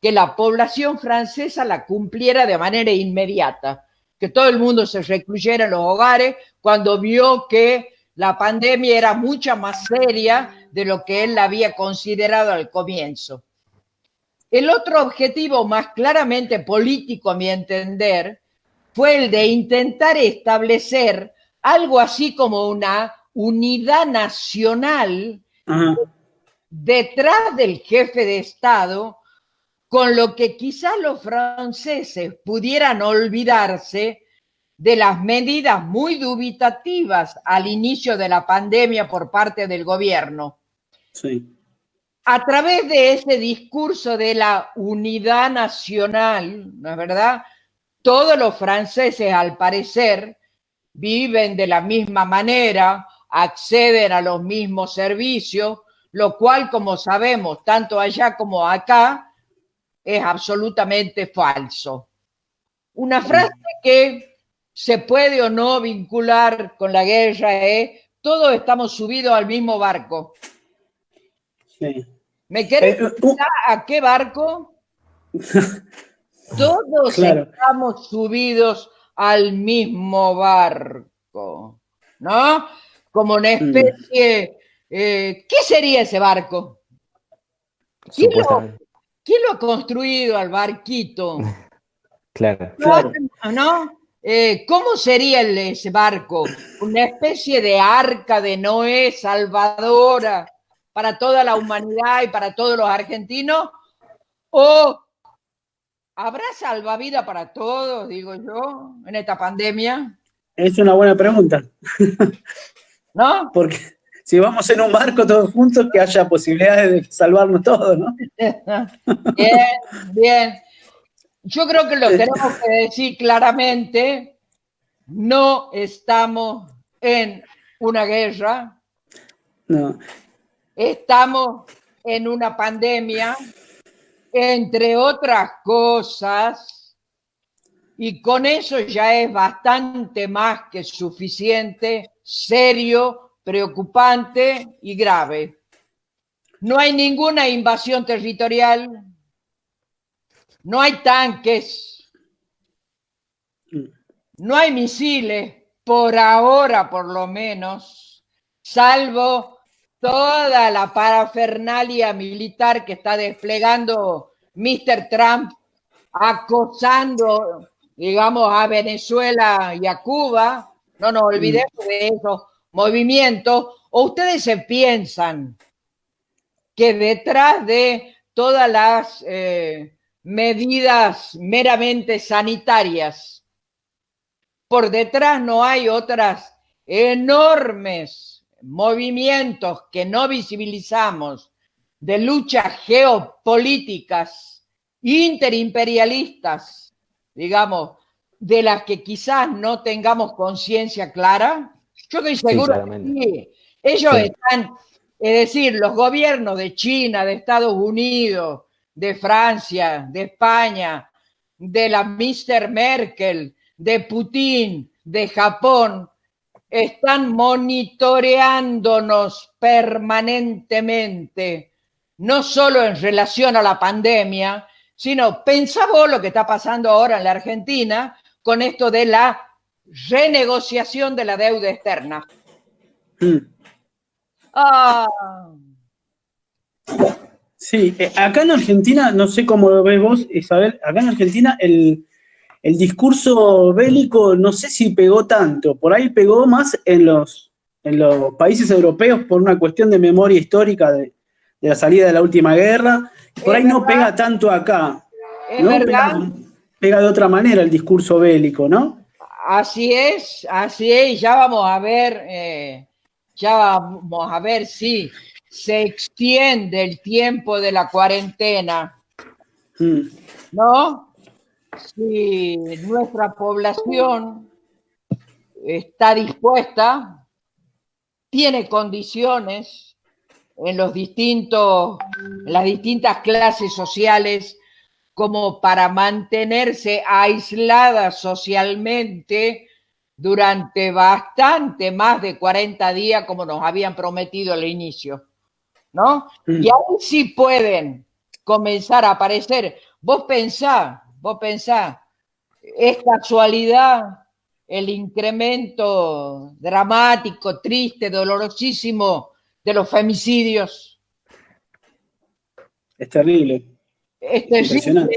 que la población francesa la cumpliera de manera inmediata, que todo el mundo se recluyera en los hogares cuando vio que la pandemia era mucho más seria de lo que él la había considerado al comienzo. El otro objetivo, más claramente político a mi entender, fue el de intentar establecer algo así como una unidad nacional detrás del jefe de Estado, con lo que quizás los franceses pudieran olvidarse de las medidas muy dubitativas al inicio de la pandemia por parte del gobierno. Sí. A través de ese discurso de la unidad nacional, ¿no es verdad?, todos los franceses, al parecer, viven de la misma manera, acceden a los mismos servicios, lo cual, como sabemos, tanto allá como acá, es absolutamente falso. Una frase que se puede o no vincular con la guerra es: todos estamos subidos al mismo barco. Sí. ¿Me querés preguntar a qué barco? Todos Claro. estamos subidos al mismo barco, ¿no? Como una especie... ¿qué sería ese barco? Supuestamente. ¿Quién lo ha construido al barquito? Claro. Claro. ¿No? ¿Cómo sería ese barco? ¿Una especie de arca de Noé salvadora para toda la humanidad y para todos los argentinos? ¿O habrá salvavidas para todos, digo yo, en esta pandemia? Es una buena pregunta. ¿No? Porque si vamos en un barco todos juntos, que haya posibilidades de salvarnos todos, ¿no? Bien, bien. Yo creo que lo tenemos que decir claramente, no estamos en una guerra, No. estamos en una pandemia, entre otras cosas, y con eso ya es bastante más que suficiente, serio, preocupante y grave. No hay ninguna invasión territorial, no hay tanques, no hay misiles, por ahora por lo menos, salvo toda la parafernalia militar que está desplegando Mr. Trump, acosando, digamos, a Venezuela y a Cuba. No nos olvidemos de esos movimientos. ¿O ustedes se piensan que detrás de todas las medidas meramente sanitarias, por detrás no hay otras enormes movimientos que no visibilizamos de luchas geopolíticas interimperialistas, digamos, de las que quizás no tengamos conciencia clara? Yo estoy seguro que sí. Ellos están, es decir, los gobiernos de China, de Estados Unidos, de Francia, de España, de la Mr. Merkel, de Putin, de Japón, están monitoreándonos permanentemente, no solo en relación a la pandemia, sino pensá vos lo que está pasando ahora en la Argentina con esto de la renegociación de la deuda externa. Ah. Sí, acá en Argentina, no sé cómo lo ves vos, Isabel, acá en Argentina el discurso bélico no sé si pegó tanto, por ahí pegó más en los países europeos por una cuestión de memoria histórica de la salida de la última guerra, por ahí no pega tanto acá, ¿no? Pega de otra manera el discurso bélico, ¿no? Así es, ya vamos a ver si se extiende el tiempo de la cuarentena, ¿no? Si nuestra población está dispuesta, tiene condiciones en las distintas clases sociales como para mantenerse aisladas socialmente durante bastante más de 40 días, como nos habían prometido al inicio, ¿no? Y ahí sí pueden comenzar a aparecer. Vos pensá, es casualidad el incremento dramático, triste, dolorosísimo de los femicidios. Es terrible. Es terrible.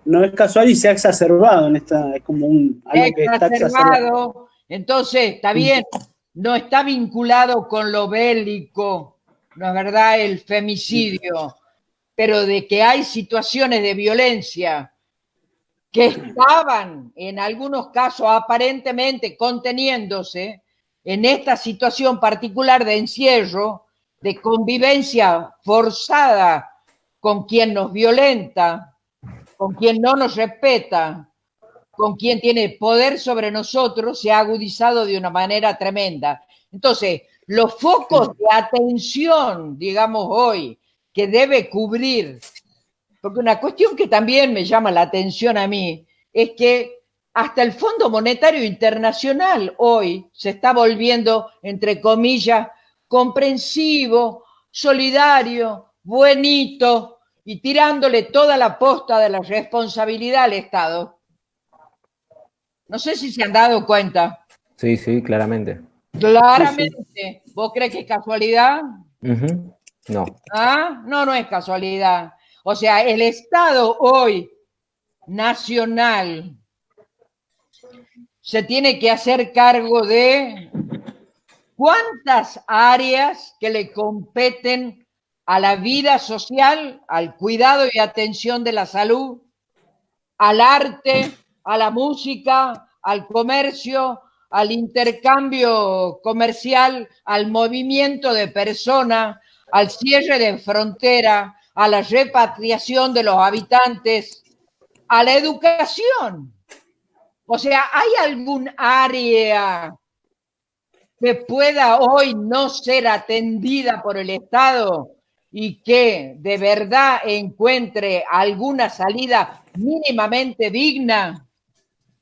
No es casual y se ha exacerbado en esta, es como algo que está exacerbado. Entonces, está bien, no está vinculado con lo bélico, ¿no es verdad? El femicidio, pero de que hay situaciones de violencia que estaban en algunos casos aparentemente conteniéndose en esta situación particular de encierro, de convivencia forzada con quien nos violenta, con quien no nos respeta, con quien tiene poder sobre nosotros, se ha agudizado de una manera tremenda. Entonces, los focos de atención, digamos hoy, que debe cubrir, porque una cuestión que también me llama la atención a mí, es que hasta el Fondo Monetario Internacional hoy se está volviendo, entre comillas, comprensivo, solidario, buenito y tirándole toda la posta de la responsabilidad al Estado. No sé si se han dado cuenta. Sí, sí, claramente. Claramente. ¿Vos crees que es casualidad? No. ¿Ah? No, no es casualidad. O sea, el Estado hoy nacional se tiene que hacer cargo de cuántas áreas que le competen a la vida social, al cuidado y atención de la salud, al arte, a la música, al comercio, al intercambio comercial, al movimiento de personas, al cierre de frontera, a la repatriación de los habitantes, a la educación. O sea, ¿hay algún área que pueda hoy no ser atendida por el Estado y que de verdad encuentre alguna salida mínimamente digna?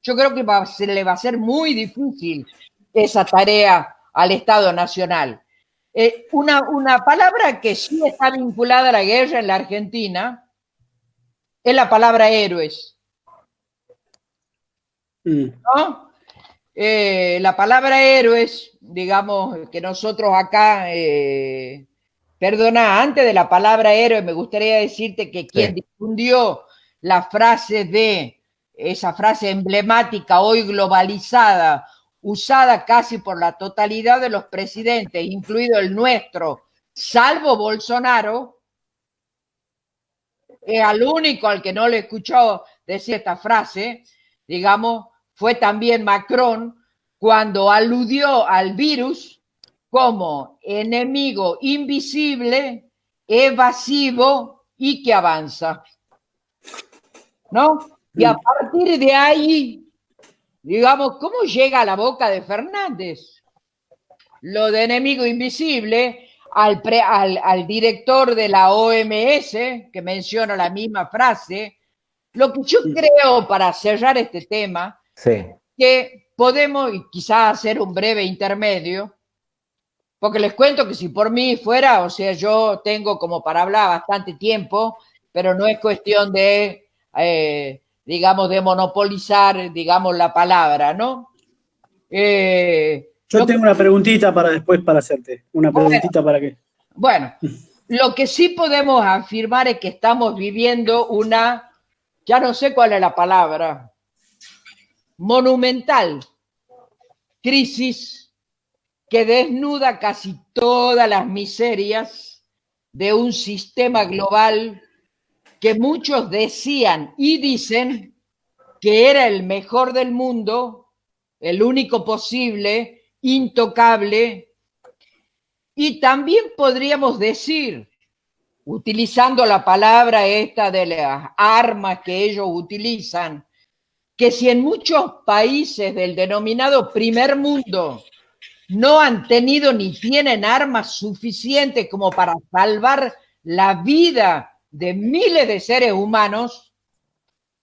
Yo creo que se le va a ser muy difícil esa tarea al Estado Nacional. Una palabra que sí está vinculada a la guerra en la Argentina es la palabra héroes, ¿no? La palabra héroes, digamos que nosotros acá, perdona, antes de la palabra héroe, me gustaría decirte que quien difundió la frase esa frase emblemática hoy globalizada, usada casi por la totalidad de los presidentes, incluido el nuestro, salvo Bolsonaro, al único al que no le escuchó decir esta frase, digamos, fue también Macron, cuando aludió al virus como enemigo invisible, evasivo y que avanza, ¿no? Y a partir de ahí, digamos, ¿cómo llega a la boca de Fernández? Lo de enemigo invisible al director de la OMS, que menciona la misma frase. Lo que yo creo, para cerrar este tema, que podemos quizás hacer un breve intermedio, porque les cuento que si por mí fuera, o sea, yo tengo como para hablar bastante tiempo, pero no es cuestión de, digamos, de monopolizar, digamos, la palabra, ¿no? Yo tengo una preguntita para después para hacerte. Una preguntita para qué. Bueno, lo que sí podemos afirmar es que estamos viviendo una, ya no sé cuál es la palabra, monumental crisis que desnuda casi todas las miserias de un sistema global que muchos decían y dicen que era el mejor del mundo, el único posible, intocable, y también podríamos decir, utilizando la palabra esta de las armas que ellos utilizan, que si en muchos países del denominado primer mundo no han tenido ni tienen armas suficientes como para salvar la vida de miles de seres humanos,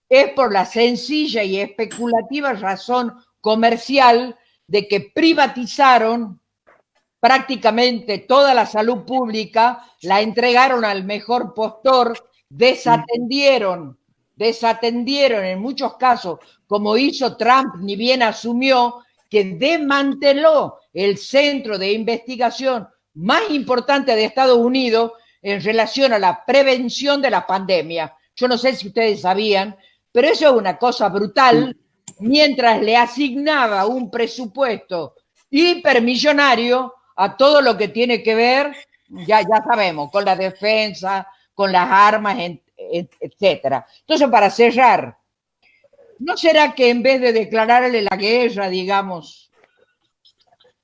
es por la sencilla y especulativa razón comercial de que privatizaron prácticamente toda la salud pública, la entregaron al mejor postor, desatendieron en muchos casos, como hizo Trump, ni bien asumió, que desmanteló el centro de investigación más importante de Estados Unidos en relación a la prevención de la pandemia. Yo no sé si ustedes sabían, pero eso es una cosa brutal, mientras le asignaba un presupuesto hipermillonario a todo lo que tiene que ver, ya sabemos, con la defensa, con las armas, etcétera. Entonces, para cerrar, ¿no será que en vez de declararle la guerra, digamos,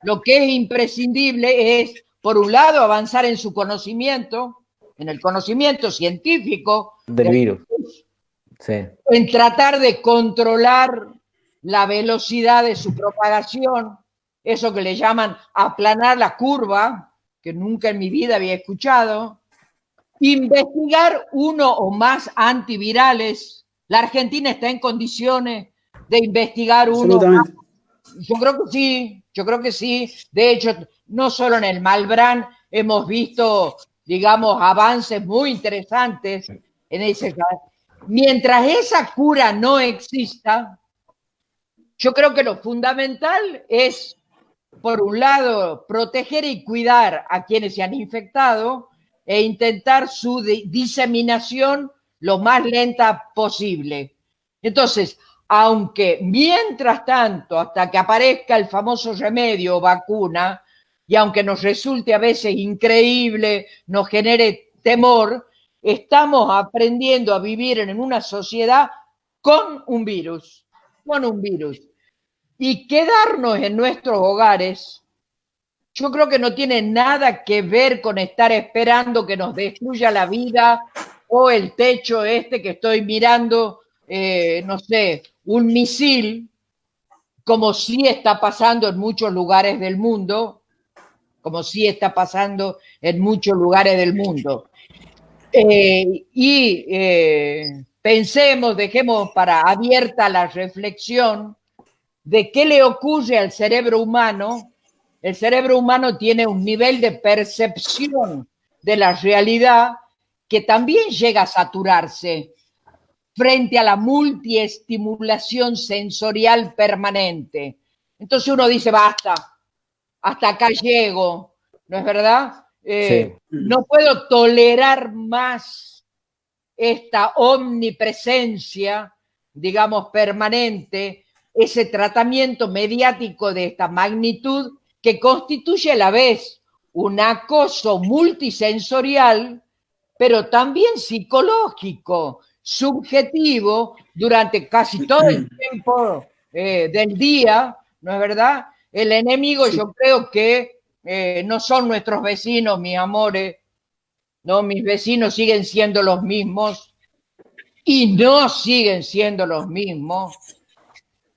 lo que es imprescindible es, por un lado, avanzar en su conocimiento, en el conocimiento científico del virus, en tratar de controlar la velocidad de su propagación, eso que le llaman aplanar la curva, que nunca en mi vida había escuchado, investigar uno o más antivirales. La Argentina está en condiciones de investigar uno. Absolutamente. Yo creo que sí. De hecho, no solo en el Malbrán hemos visto, digamos, avances muy interesantes en ese caso. Mientras esa cura no exista, yo creo que lo fundamental es, por un lado, proteger y cuidar a quienes se han infectado e intentar su diseminación lo más lenta posible. Entonces, aunque mientras tanto, hasta que aparezca el famoso remedio o vacuna, y aunque nos resulte a veces increíble, nos genere temor, estamos aprendiendo a vivir en una sociedad con un virus, con un virus. Y quedarnos en nuestros hogares, yo creo que no tiene nada que ver con estar esperando que nos destruya la vida o el techo este que estoy mirando, no sé, un misil, como sí está pasando en muchos lugares del mundo, como sí está pasando en muchos lugares del mundo. Pensemos, dejemos para abierta la reflexión de qué le ocurre al cerebro humano. El cerebro humano tiene un nivel de percepción de la realidad que también llega a saturarse frente a la multiestimulación sensorial permanente. Entonces uno dice, basta, hasta acá llego, ¿no es verdad? Sí. No puedo tolerar más esta omnipresencia, digamos, permanente, ese tratamiento mediático de esta magnitud que constituye a la vez un acoso multisensorial, pero también psicológico, subjetivo, durante casi todo el tiempo del día, ¿no es verdad? El enemigo, Sí. yo creo que no son nuestros vecinos, mis amores, no, mis vecinos siguen siendo los mismos y no siguen siendo los mismos.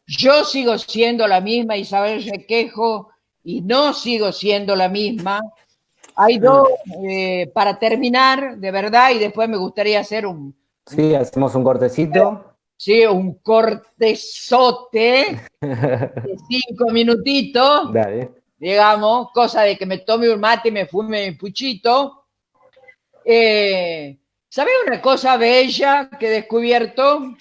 Yo sigo siendo la misma Isabel Requejo y no sigo siendo la misma. Hay dos, para terminar, de verdad, y después me gustaría hacer Sí, hacemos un cortecito. sí, un cortezote de 5 minutitos, Dale. digamos, cosa de que me tome un mate y me fume mi puchito. ¿Sabes una cosa bella que he descubierto?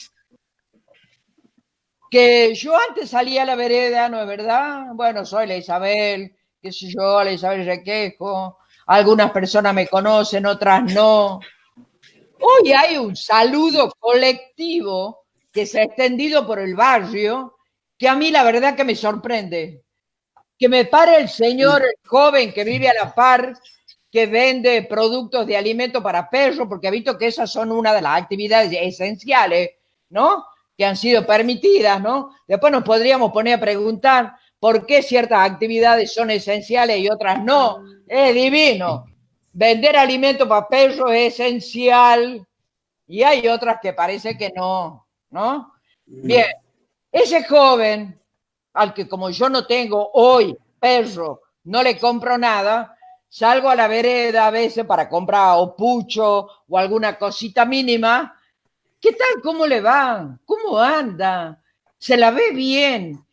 Que yo antes salía a la vereda, ¿no es verdad? Bueno, soy la Isabel, qué sé yo, la Isabel Requejo. Algunas personas me conocen, otras no. Hoy hay un saludo colectivo que se ha extendido por el barrio que a mí la verdad que me sorprende. Que me pare el señor el joven que vive a la par, que vende productos de alimento para perros, porque he visto que esas son una de las actividades esenciales, ¿no? Que han sido permitidas, ¿no? Después nos podríamos poner a preguntar por qué ciertas actividades son esenciales y otras no. Es divino. Vender alimento para perros es esencial y hay otras que parece que no, ¿no? Bien, ese joven al que como yo no tengo hoy perro, no le compro nada, salgo a la vereda a veces para comprar o pucho o alguna cosita mínima. ¿Qué tal? ¿Cómo le va? ¿Cómo anda? ¿Se la ve bien?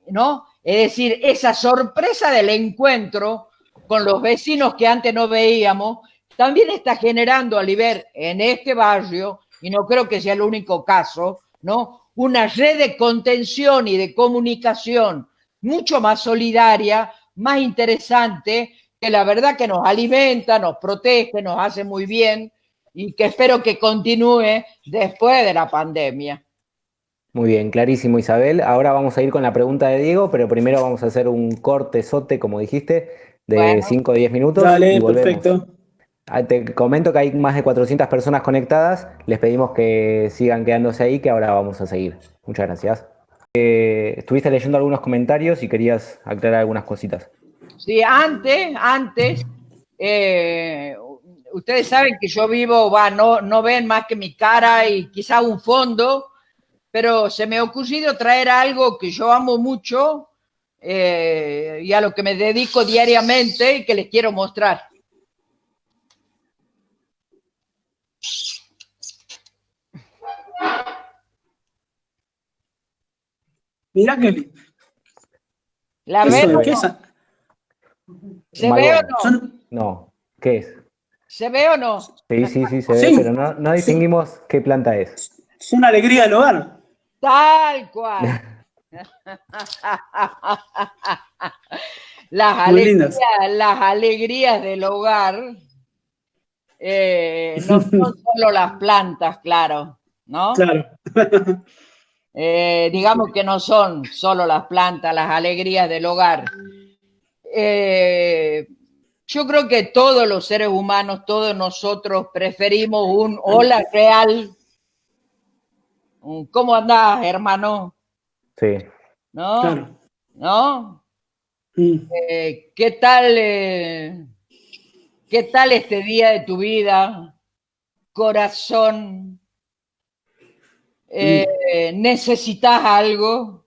¿No? Es decir, esa sorpresa del encuentro con los vecinos que antes no veíamos, también está generando, Oliver, en este barrio, y no creo que sea el único caso, ¿no? Una red de contención y de comunicación mucho más solidaria, más interesante, que la verdad que nos alimenta, nos protege, nos hace muy bien y que espero que continúe después de la pandemia. Muy bien, clarísimo, Isabel. Ahora vamos a ir con la pregunta de Diego, pero primero vamos a hacer un cortezote, como dijiste, de Bueno, 5 o 10 minutos y Dale, volvemos. perfecto. Te comento que hay más de 400 personas conectadas. Les pedimos que sigan quedándose ahí, que ahora vamos a seguir. Muchas gracias. Estuviste leyendo algunos comentarios y querías aclarar algunas cositas. sí, antes, eh, ustedes saben que yo vivo, no ven más que mi cara y quizá un fondo, pero se me ha ocurrido traer algo que yo amo mucho y a lo que me dedico diariamente y que les quiero mostrar. Mirá que... ¿La ¿Qué ves son? o ¿Qué no? es? ¿Se ve o no? Son... No, ¿qué es? ¿Se ve o no? Sí, sí, sí, se ve, pero Sí, no son, distinguimos qué planta es. es una alegría del hogar. Tal cual. Muy lindas. Las alegrías del hogar no son solo las plantas, claro, ¿no? Claro. Digamos que no son solo las plantas, las alegrías del hogar. Eh, yo creo que todos los seres humanos, todos nosotros preferimos un hola real, un ¿cómo andás, hermano? Sí, ¿No? Claro. ¿No? Mm, ¿Qué tal? ¿Qué tal este día de tu vida, corazón? mm. ¿Necesitas algo?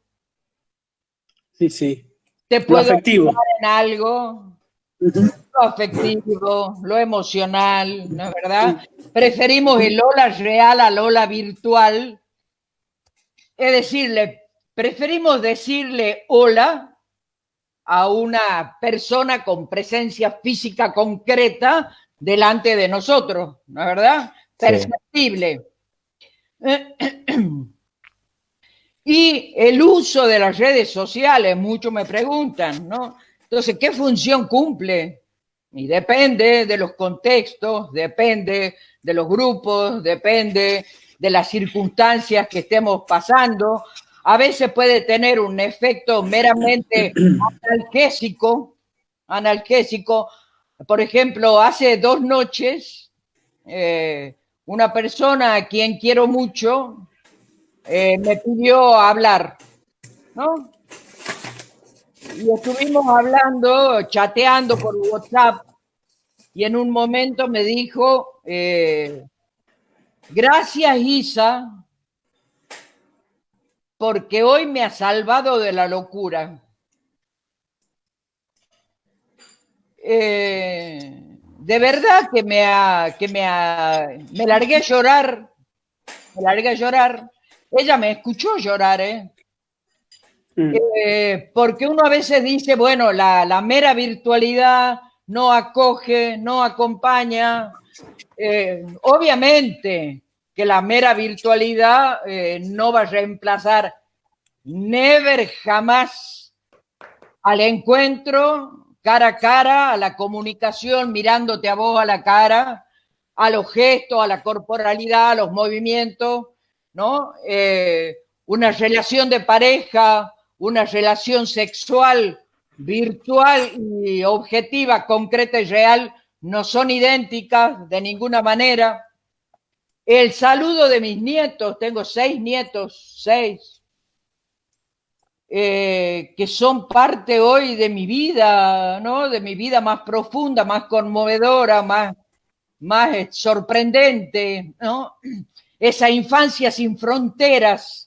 Sí, sí. ¿Te Lo puedo afectivo. ayudar en algo? Ujú. Lo afectivo, lo emocional, ¿no es verdad? Preferimos el hola real al hola virtual. Es decir, preferimos decirle hola a una persona con presencia física concreta delante de nosotros, ¿no es verdad? sí. Perceptible. Y el uso de las redes sociales, muchos me preguntan, ¿no? Entonces, ¿qué función cumple? Y depende de los contextos, depende de los grupos, depende de las circunstancias que estemos pasando. A veces puede tener un efecto meramente analgésico. Por ejemplo, hace 2 noches, una persona a quien quiero mucho me pidió hablar, ¿no? Y estuvimos hablando, chateando por WhatsApp, y en un momento me dijo, gracias Isa, porque hoy me has salvado de la locura. De verdad que me largué a llorar, me largué a llorar. Ella me escuchó llorar, Mm. porque uno a veces dice, bueno, la mera virtualidad no acoge, no acompaña. Obviamente que la mera virtualidad no va a reemplazar never, jamás al encuentro cara a cara, a la comunicación mirándote a vos a la cara, a los gestos, a la corporalidad, a los movimientos, ¿no? Una relación de pareja, una relación sexual virtual y objetiva, concreta y real, no son idénticas de ninguna manera. El saludo de mis nietos, tengo 6 nietos, 6, que son parte hoy de mi vida, ¿no? De mi vida más profunda, más conmovedora, más sorprendente, ¿no? Esa infancia sin fronteras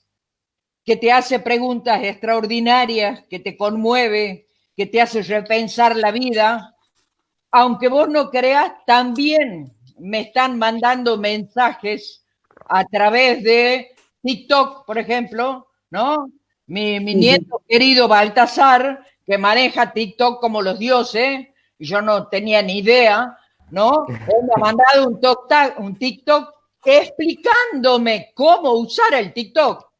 que te hace preguntas extraordinarias, que te conmueve, que te hace repensar la vida. Aunque vos no creas, también me están mandando mensajes a través de TikTok, por ejemplo, ¿no? Mi nieto querido Baltasar, que maneja TikTok como los dioses, y yo no tenía ni idea, ¿no? Él me ha mandado un TikTok explicándome cómo usar el TikTok,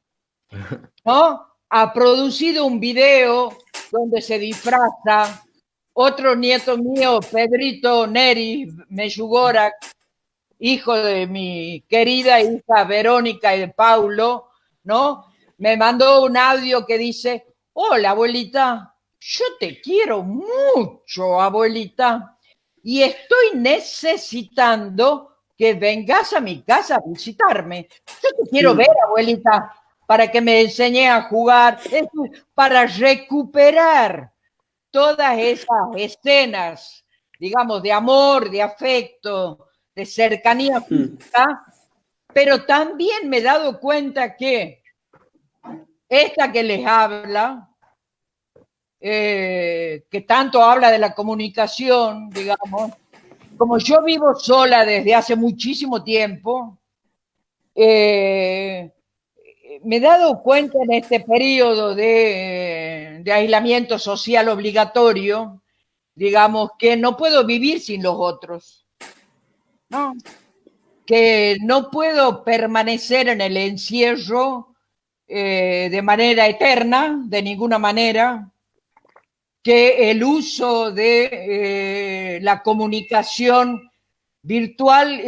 ¿no? Ha producido un video donde se disfraza. Otro nieto mío, Pedrito Neri Meyugora, hijo de mi querida hija Verónica y de Paulo, ¿no? Me mandó un audio que dice, hola abuelita, yo te quiero mucho, abuelita, y estoy necesitando que vengas a mi casa a visitarme. Yo te quiero ver, abuelita, para que me enseñe a jugar, para recuperar todas esas escenas, digamos, de amor, de afecto, de cercanía física, pero también me he dado cuenta que esta que les habla, que tanto habla de la comunicación, digamos, como yo vivo sola desde hace muchísimo tiempo, me he dado cuenta en este periodo de aislamiento social obligatorio, digamos, que no puedo vivir sin los otros, ¿no? Que no puedo permanecer en el encierro de manera eterna, de ninguna manera, que el uso de la comunicación virtual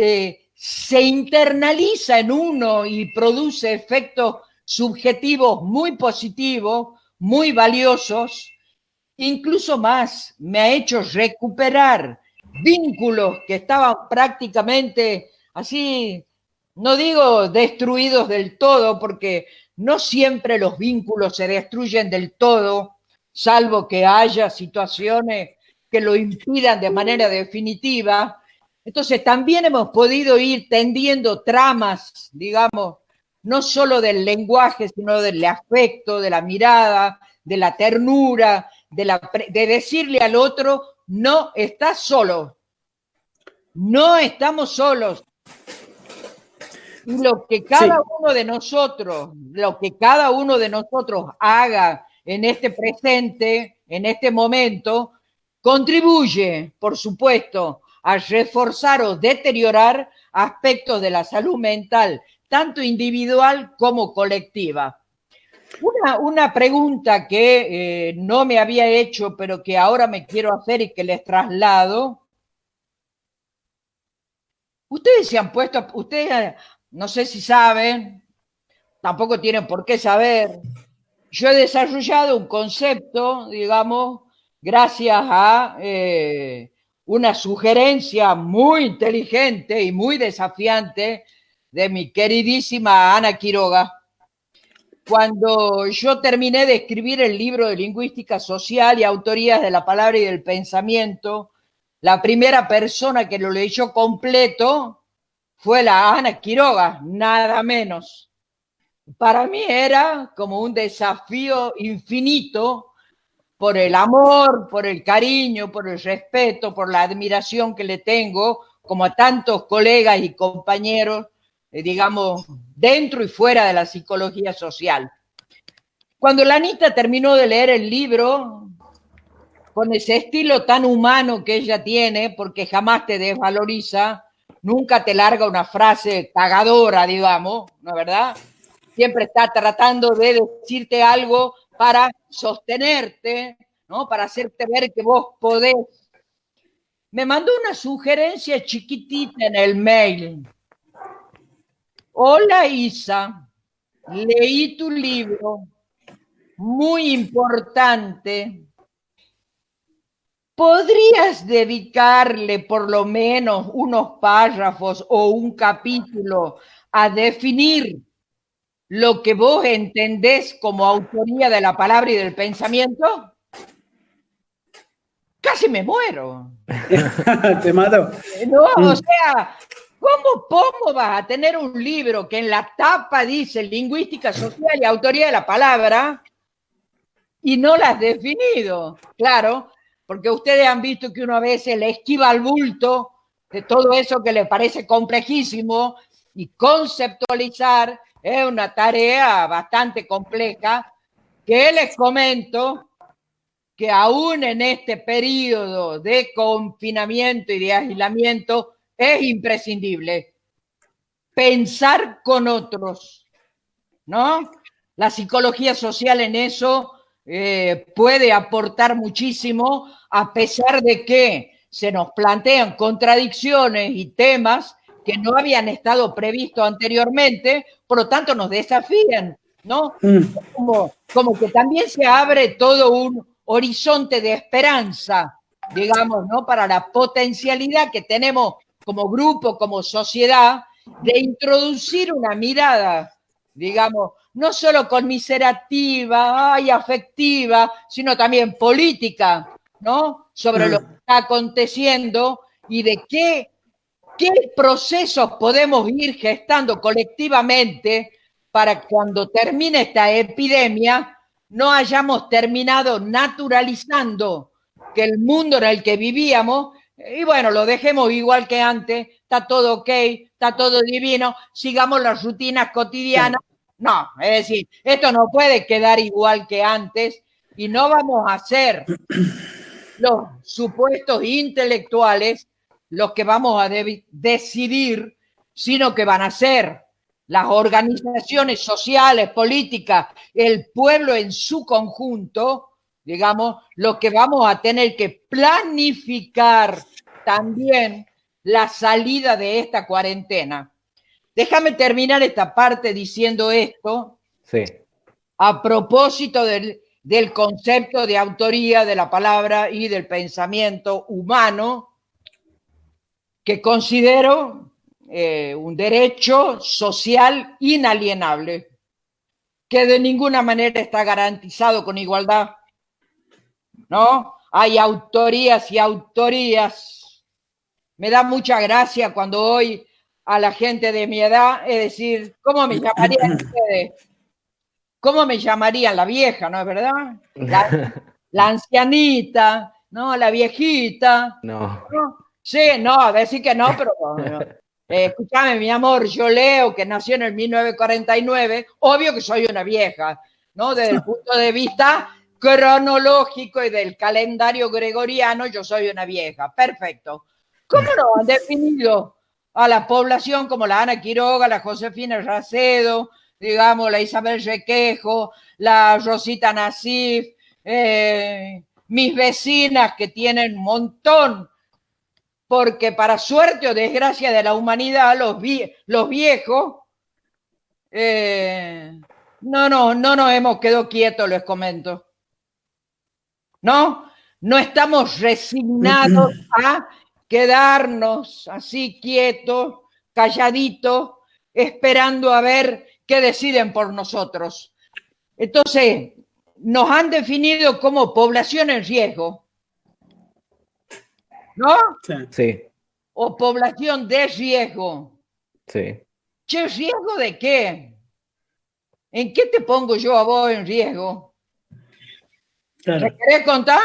se internaliza en uno y produce efectos subjetivos muy positivos, muy valiosos, incluso más, me ha hecho recuperar vínculos que estaban prácticamente así, no digo destruidos del todo, porque no siempre los vínculos se destruyen del todo, salvo que haya situaciones que lo impidan de manera definitiva. Entonces también hemos podido ir tendiendo tramas, digamos, no solo del lenguaje, sino del afecto, de la mirada, de la ternura, de decirle al otro, no estás solo, no estamos solos. Y lo que cada uno de nosotros, haga en este presente, en este momento, contribuye, por supuesto, a reforzar o deteriorar aspectos de la salud mental, tanto individual como colectiva. Una pregunta que no me había hecho, pero que ahora me quiero hacer y que les traslado. Ustedes se han puesto, ustedes no sé si saben, tampoco tienen por qué saber. Yo he desarrollado un concepto, digamos, gracias a una sugerencia muy inteligente y muy desafiante de mi queridísima Ana Quiroga. Cuando yo terminé de escribir el libro de Lingüística Social y Autorías de la Palabra y del Pensamiento, la primera persona que lo leyó completo fue la Ana Quiroga, nada menos. Para mí era como un desafío infinito por el amor, por el cariño, por el respeto, por la admiración que le tengo, como a tantos colegas y compañeros, digamos, dentro y fuera de la psicología social. Cuando la Anita terminó de leer el libro, con ese estilo tan humano que ella tiene, porque jamás te desvaloriza, nunca te larga una frase cagadora, digamos, ¿no es verdad? Siempre está tratando de decirte algo para sostenerte, ¿no? Para hacerte ver que vos podés. Me mandó una sugerencia chiquitita en el mail. Hola Isa, leí tu libro, muy importante. ¿Podrías dedicarle por lo menos unos párrafos o un capítulo a definir lo que vos entendés como autoría de la palabra y del pensamiento? Casi me muero. Te mato. No, o sea, ¿cómo vas a tener un libro que en la tapa dice lingüística social y autoría de la palabra y no la has definido? Claro, porque ustedes han visto que uno a veces le esquiva al bulto de todo eso que le parece complejísimo, y conceptualizar es una tarea bastante compleja, que les comento que aún en este periodo de confinamiento y de aislamiento es imprescindible pensar con otros, ¿no? La psicología social en eso puede aportar muchísimo, a pesar de que se nos plantean contradicciones y temas que no habían estado previstos anteriormente, por lo tanto nos desafían, ¿no? Como que también se abre todo un horizonte de esperanza, digamos, ¿no? Para la potencialidad que tenemos como grupo, como sociedad, de introducir una mirada, digamos, no solo conmiserativa y afectiva, sino también política, ¿no? Sobre lo que está aconteciendo y de qué procesos podemos ir gestando colectivamente para cuando termine esta epidemia no hayamos terminado naturalizando que el mundo en el que vivíamos, y bueno, lo dejemos igual que antes, está todo ok, está todo divino, sigamos las rutinas cotidianas, No, es decir, esto no puede quedar igual que antes y no vamos a ser los supuestos intelectuales los que vamos a decidir, sino que van a ser las organizaciones sociales, políticas, el pueblo en su conjunto, digamos, lo que vamos a tener que planificar también la salida de esta cuarentena. Déjame terminar esta parte diciendo esto. Sí. A propósito del concepto de autoría de la palabra y del pensamiento humano, que considero un derecho social inalienable, que de ninguna manera está garantizado con igualdad, ¿no? Hay autorías y autorías. Me da mucha gracia cuando hoy a la gente de mi edad, es decir, ¿cómo me llamarían ustedes? ¿Cómo me llamarían? La vieja, ¿no es verdad? La ancianita, ¿no? La viejita. No. ¿No? Sí, no, decir que no, pero escúchame, mi amor, yo leo que nació en el 1949, obvio que soy una vieja, ¿no? Desde el punto de vista cronológico y del calendario gregoriano, yo soy una vieja. Perfecto. ¿Cómo no han definido a la población como la Ana Quiroga, la Josefina Racedo, digamos, la Isabel Requejo, la Rosita Nassif, mis vecinas que tienen un montón, porque para suerte o desgracia de la humanidad, los viejos, no nos hemos quedado quietos, les comento. No estamos resignados a quedarnos así quietos, calladitos, esperando a ver qué deciden por nosotros. Entonces, nos han definido como población en riesgo, ¿no? Sí. O población de riesgo. Sí. ¿Che, riesgo de qué? ¿En qué te pongo yo a vos en riesgo? Claro. ¿Me querés contar?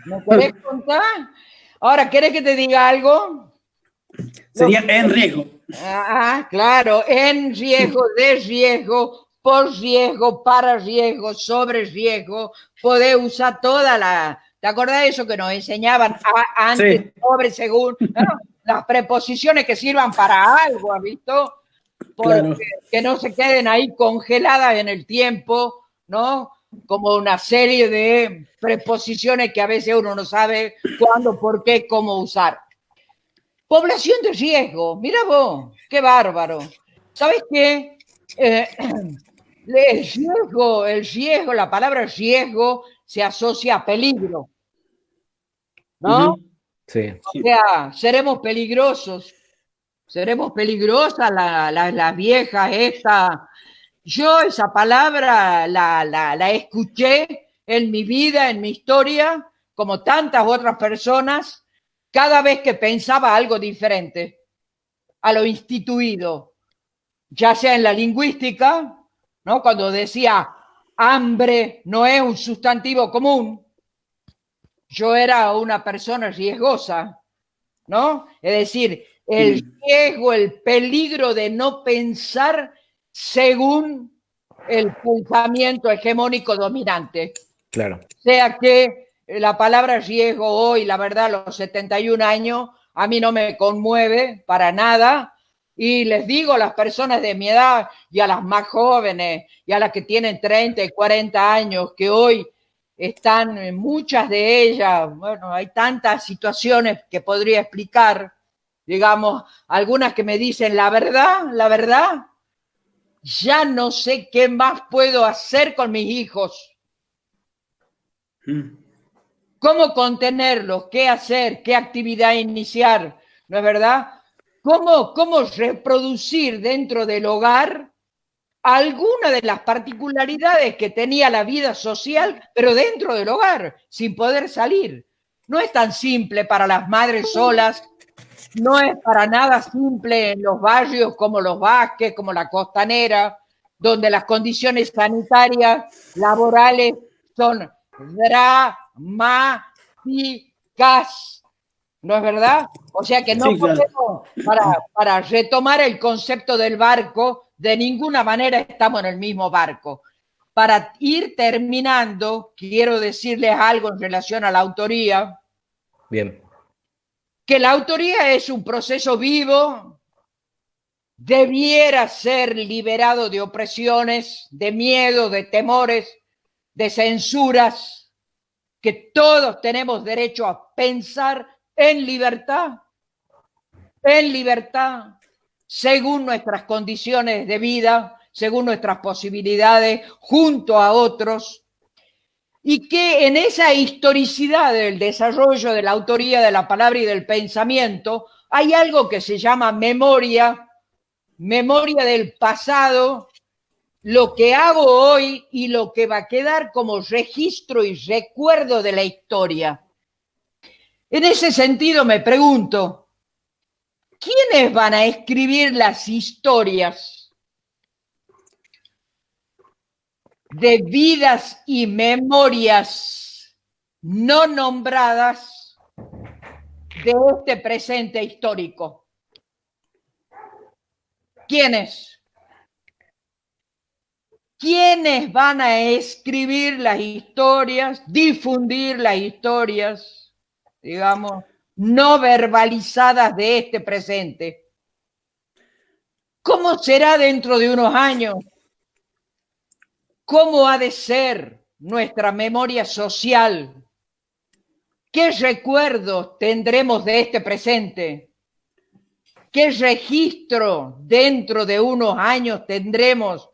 ¿Me querés contar? Ahora, ¿querés que te diga algo? Sería en riesgo. Ah, claro, en riesgo, de riesgo, por riesgo, para riesgo, sobre riesgo, podés usar toda la... ¿Te acordás de eso que nos enseñaban antes, Sí. sobre, según? ¿No? Las preposiciones que sirvan para algo, ¿has visto? Porque Claro. que no se queden ahí congeladas en el tiempo, ¿no? Como una serie de preposiciones que a veces uno no sabe cuándo, por qué, cómo usar. Población de riesgo, mira vos, qué bárbaro. ¿Sabes qué? El riesgo, la palabra riesgo se asocia a peligro, ¿no? Sí. O sea, seremos peligrosas las viejas estas. Yo esa palabra la escuché en mi vida, en mi historia, como tantas otras personas, cada vez que pensaba algo diferente a lo instituido, ya sea en la lingüística, ¿no? Cuando decía hambre no es un sustantivo común, yo era una persona riesgosa, ¿no? Es decir, el riesgo, el peligro de no pensar según el pensamiento hegemónico dominante. Claro. O sea que la palabra riesgo hoy, la verdad, a los 71 años, a mí no me conmueve para nada. Y les digo a las personas de mi edad y a las más jóvenes y a las que tienen 30 y 40 años, que hoy están, muchas de ellas, bueno, hay tantas situaciones que podría explicar, digamos, algunas que me dicen la verdad, ya no sé qué más puedo hacer con mis hijos. ¿Cómo contenerlos? ¿Qué hacer? ¿Qué actividad iniciar? ¿No es verdad? ¿Cómo reproducir dentro del hogar alguna de las particularidades que tenía la vida social, pero dentro del hogar, sin poder salir? No es tan simple para las madres solas, no es para nada simple en los barrios como los Vázquez, como la Costanera, donde las condiciones sanitarias, laborales son dramáticas. ¿no es verdad? O sea que no Sí, claro. podemos, para retomar el concepto del barco, de ninguna manera estamos en el mismo barco. Para ir terminando, quiero decirles algo en relación a la autoría. Bien. Que la autoría es un proceso vivo, debiera ser liberado de opresiones, de miedo, de temores, de censuras, que todos tenemos derecho a pensar en libertad, según nuestras condiciones de vida, según nuestras posibilidades, junto a otros, y que en esa historicidad del desarrollo de la autoría de la palabra y del pensamiento hay algo que se llama memoria del pasado, lo que hago hoy y lo que va a quedar como registro y recuerdo de la historia. En ese sentido me pregunto, ¿quiénes van a escribir las historias de vidas y memorias no nombradas de este presente histórico? ¿Quiénes? ¿Quiénes van a escribir las historias, difundir las historias, digamos, no verbalizadas de este presente? ¿Cómo será dentro de unos años? ¿Cómo ha de ser nuestra memoria social? ¿Qué recuerdos tendremos de este presente? ¿Qué registro dentro de unos años tendremos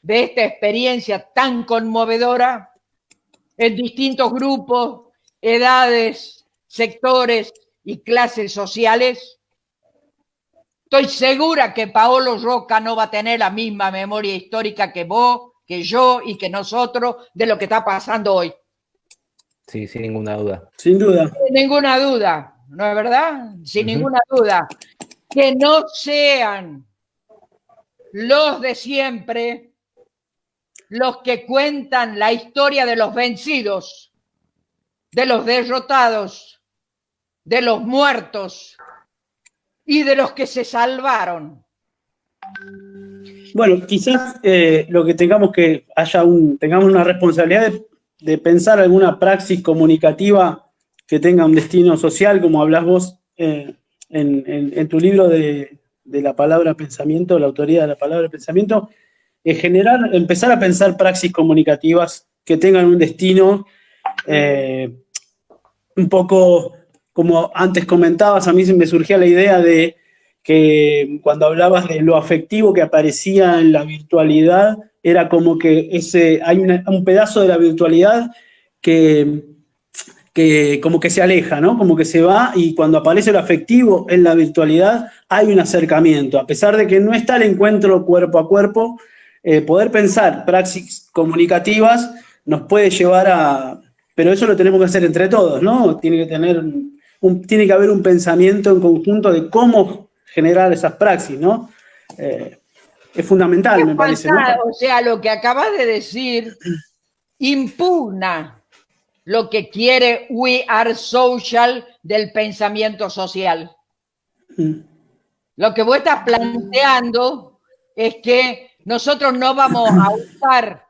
de esta experiencia tan conmovedora en distintos grupos, edades, sectores y clases sociales? Estoy segura que Paolo Roca no va a tener la misma memoria histórica que vos, que yo y que nosotros de lo que está pasando hoy. Sí, sin ninguna duda. Sin duda. Sin ninguna duda, ¿no es verdad? Sin ninguna duda. Que no sean los de siempre los que cuentan la historia de los vencidos, de los derrotados, de los muertos y de los que se salvaron. Bueno, quizás lo que tengamos tengamos una responsabilidad de pensar alguna praxis comunicativa que tenga un destino social, como hablas vos en tu libro de la palabra pensamiento, la autoría de la palabra pensamiento, empezar a pensar praxis comunicativas que tengan un destino un poco, como antes comentabas, a mí se me surgía la idea de que cuando hablabas de lo afectivo que aparecía en la virtualidad, era como que hay un pedazo de la virtualidad que como que se aleja, ¿no? Como que se va, y cuando aparece lo afectivo en la virtualidad hay un acercamiento. A pesar de que no está el encuentro cuerpo a cuerpo, poder pensar praxis comunicativas nos puede llevar a... Pero eso lo tenemos que hacer entre todos, ¿no? Tiene que haber un pensamiento en conjunto de cómo generar esas praxis, ¿no? Es fundamental, me parece, ¿no? O sea, lo que acabas de decir impugna lo que quiere We Are Social del pensamiento social. Lo que vos estás planteando es que nosotros no vamos a usar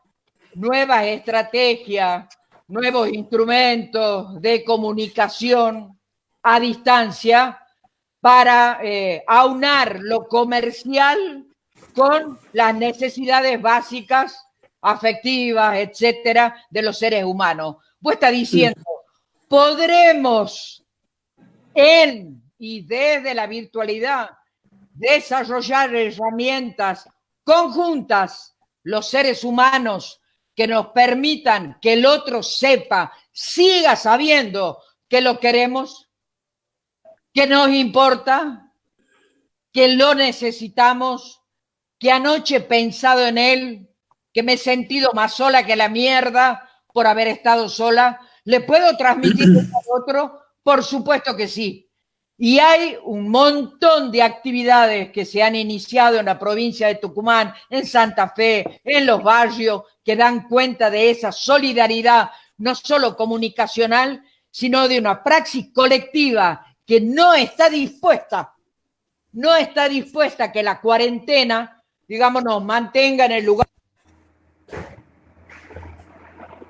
nuevas estrategias, nuevos instrumentos de comunicación a distancia para aunar lo comercial con las necesidades básicas, afectivas, etcétera, de los seres humanos. Vos estás diciendo, podremos y desde la virtualidad desarrollar herramientas conjuntas, los seres humanos, que nos permitan que el otro siga sabiendo que lo queremos, que nos importa, que lo necesitamos, que anoche he pensado en él, que me he sentido más sola que la mierda por haber estado sola. ¿Le puedo transmitir al otro? Por supuesto que sí. Y hay un montón de actividades que se han iniciado en la provincia de Tucumán, en Santa Fe, en los barrios, que dan cuenta de esa solidaridad, no solo comunicacional, sino de una praxis colectiva que no está dispuesta a que la cuarentena, digamos, nos mantenga en el lugar.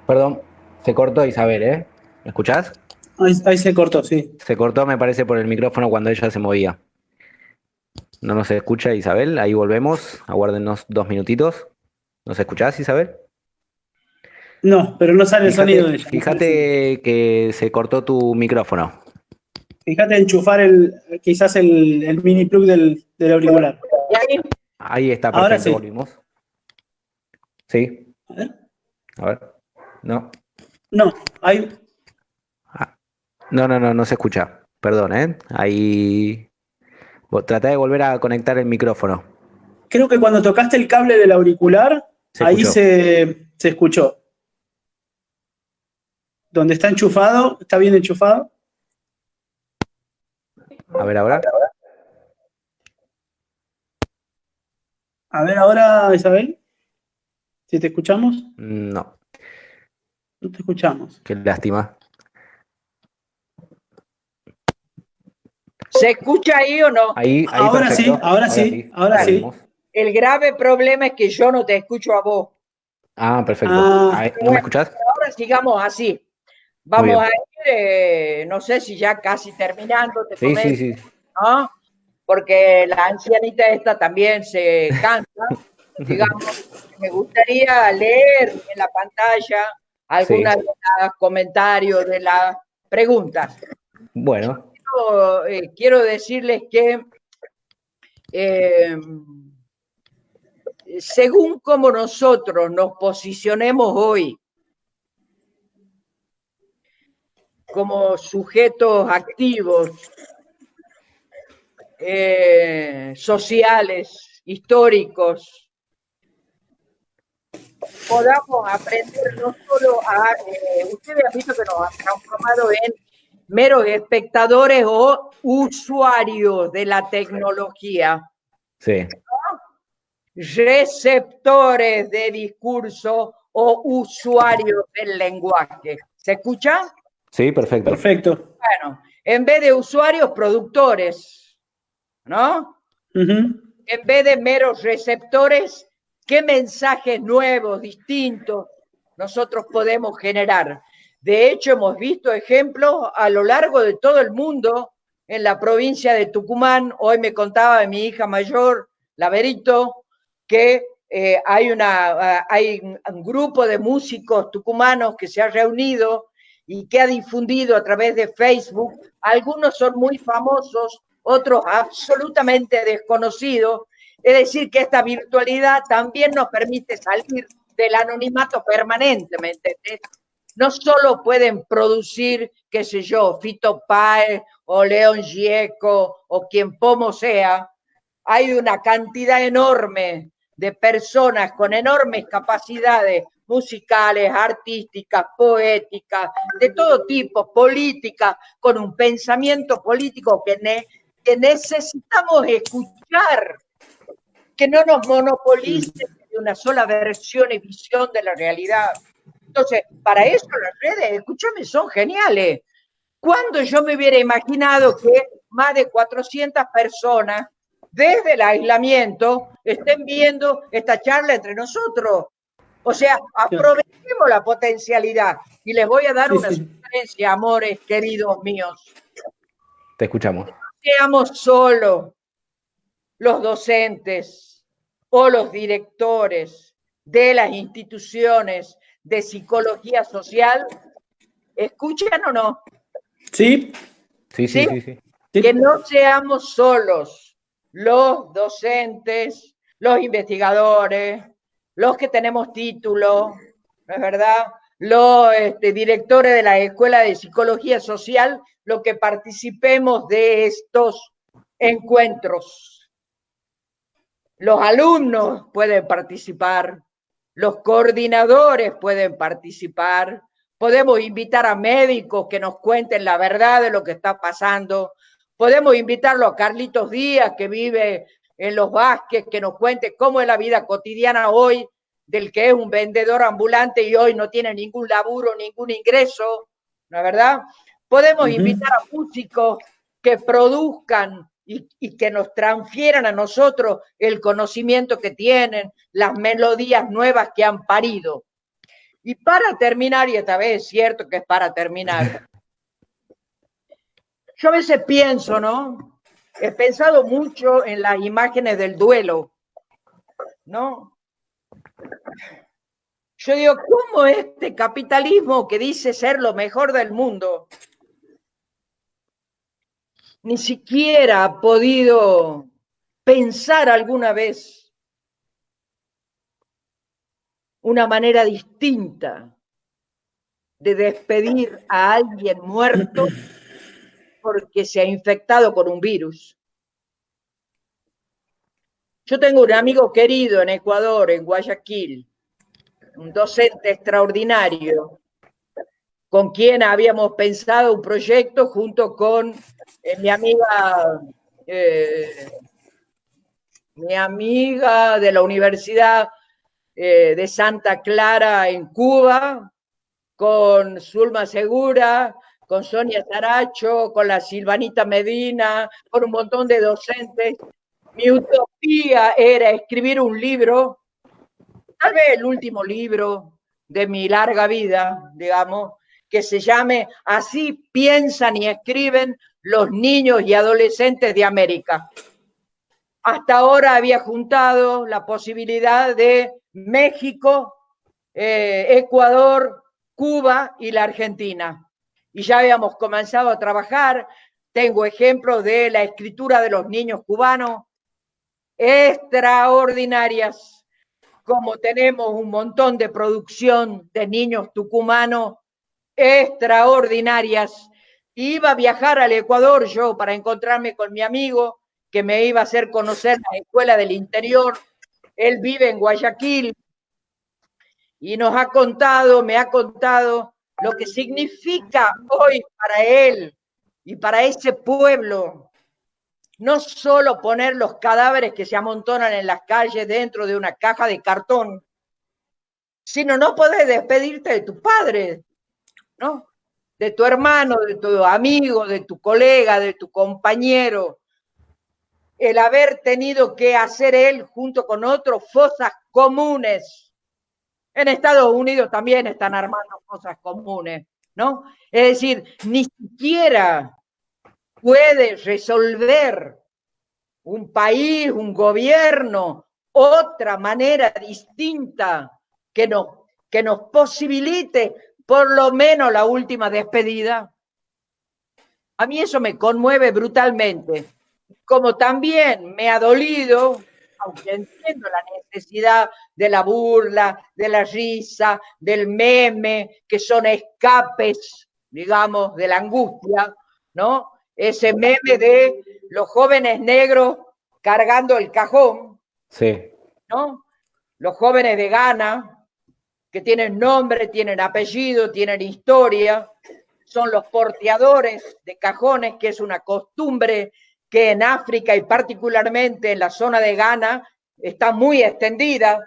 Perdón, se cortó Isabel, ¿eh? ¿Me escuchás? Ahí se cortó, sí. Se cortó, me parece, por el micrófono cuando ella se movía. No nos escucha Isabel, ahí volvemos. Aguárdenos 2 minutitos. ¿Nos escuchás, Isabel? No, pero no sale el sonido de ella. Fíjate que se cortó tu micrófono. Fíjate enchufar quizás el mini plug del auricular. Ahí está, perfecto, Ahora sí. volvimos. Sí. A ver. A ver. No. No, ahí. No se escucha. Perdón, ¿eh? Ahí. Tratá de volver a conectar el micrófono. Creo que cuando tocaste el cable del auricular, ahí se escuchó. Donde está enchufado, ¿está bien enchufado? A ver ahora. A ver ahora, Isabel, si te escuchamos. No, No te escuchamos. qué lástima. ¿Se escucha ahí o no? Ahí Ahora sí, perfecto. ahora sí, ahora sí. El grave problema es que yo no te escucho a vos. Ah, perfecto. Ah. ¿No me escuchás? Ahora sigamos así. Vamos a ir, no sé si ya casi terminando, te comento, Sí. ¿no? Porque la ancianita esta también se cansa. Digamos, me gustaría leer en la pantalla algunos de los comentarios de las preguntas. Bueno. Quiero decirles que según cómo nosotros nos posicionemos hoy como sujetos activos, sociales, históricos, podamos aprender no solo a... ustedes han visto que nos han transformado en meros espectadores o usuarios de la tecnología. Sí. Receptores de discurso o usuarios del lenguaje. ¿Se escucha? Sí, perfecto. Perfecto. Bueno, en vez de usuarios, productores, ¿no? En vez de meros receptores, ¿qué mensajes nuevos, distintos nosotros podemos generar? De hecho, hemos visto ejemplos a lo largo de todo el mundo, en la provincia de Tucumán. Hoy me contaba de mi hija mayor, Laberito, que hay un grupo de músicos tucumanos que se ha reunido y que ha difundido a través de Facebook. Algunos son muy famosos, otros absolutamente desconocidos. Es decir, que esta virtualidad también nos permite salir del anonimato permanentemente. No solo pueden producir, qué sé yo, Fito Páez o León Gieco o quien Pomo sea, hay una cantidad enorme de personas con enormes capacidades musicales, artísticas, poéticas, de todo tipo, políticas, con un pensamiento político que necesitamos escuchar, que no nos monopolice de una sola versión y visión de la realidad. Entonces, para eso las redes, escúchame, son geniales. ¿Cuándo yo me hubiera imaginado que más de 400 personas desde el aislamiento estén viendo esta charla entre nosotros? O sea, aprovechemos la potencialidad. Y les voy a dar una sugerencia, amores queridos míos. Te escuchamos. No seamos solo los docentes o los directores de las instituciones de psicología social. ¿Escuchan o no? Sí. Sí. Que no seamos solos los docentes, los investigadores, los que tenemos título, ¿no es verdad? Los directores de la Escuela de Psicología Social, los que participemos de estos encuentros. Los alumnos pueden participar, los coordinadores pueden participar, podemos invitar a médicos que nos cuenten la verdad de lo que está pasando, podemos invitarlo a Carlitos Díaz, que vive en Los Vázquez, que nos cuente cómo es la vida cotidiana hoy del que es un vendedor ambulante y hoy no tiene ningún laburo, ningún ingreso, ¿no es verdad? Podemos invitar a músicos que produzcan y que nos transfieran a nosotros el conocimiento que tienen, las melodías nuevas que han parido. Y para terminar, y esta vez es cierto que es para terminar, yo a veces pienso, ¿no? He pensado mucho en las imágenes del duelo, ¿no? Yo digo, ¿cómo este capitalismo que dice ser lo mejor del mundo ni siquiera ha podido pensar alguna vez una manera distinta de despedir a alguien muerto porque se ha infectado con un virus? Yo tengo un amigo querido en Ecuador, en Guayaquil, un docente extraordinario, con quien habíamos pensado un proyecto junto con mi amiga de la Universidad de Santa Clara en Cuba, con Zulma Segura, con Sonia Saracho, con la Silvanita Medina, con un montón de docentes. Mi utopía era escribir un libro, tal vez el último libro de mi larga vida, digamos, que se llame Así piensan y escriben los niños y adolescentes de América. Hasta ahora había juntado la posibilidad de México, Ecuador, Cuba y la Argentina. Y ya habíamos comenzado a trabajar. Tengo ejemplos de la escritura de los niños cubanos, extraordinarias, como tenemos un montón de producción de niños tucumanos extraordinarias. Iba a viajar al Ecuador yo para encontrarme con mi amigo que me iba a hacer conocer la escuela del interior. Él vive en Guayaquil y me ha contado lo que significa hoy para él y para ese pueblo no solo poner los cadáveres que se amontonan en las calles dentro de una caja de cartón, sino no poder despedirte de tu padre, ¿no? De tu hermano, de tu amigo, de tu colega, de tu compañero. El haber tenido que hacer él junto con otros fosas comunes. En Estados Unidos también están armando fosas comunes, ¿no? Es decir, ni siquiera puede resolver un país, un gobierno, otra manera distinta que nos posibilite por lo menos la última despedida. A mí eso me conmueve brutalmente, como también me ha dolido, aunque entiendo la necesidad de la burla, de la risa, del meme, que son escapes, digamos, de la angustia, ¿no? Ese meme de los jóvenes negros cargando el cajón, Sí. ¿no? Los jóvenes de Ghana, que tienen nombre, tienen apellido, tienen historia, son los porteadores de cajones, que es una costumbre que en África y particularmente en la zona de Ghana está muy extendida.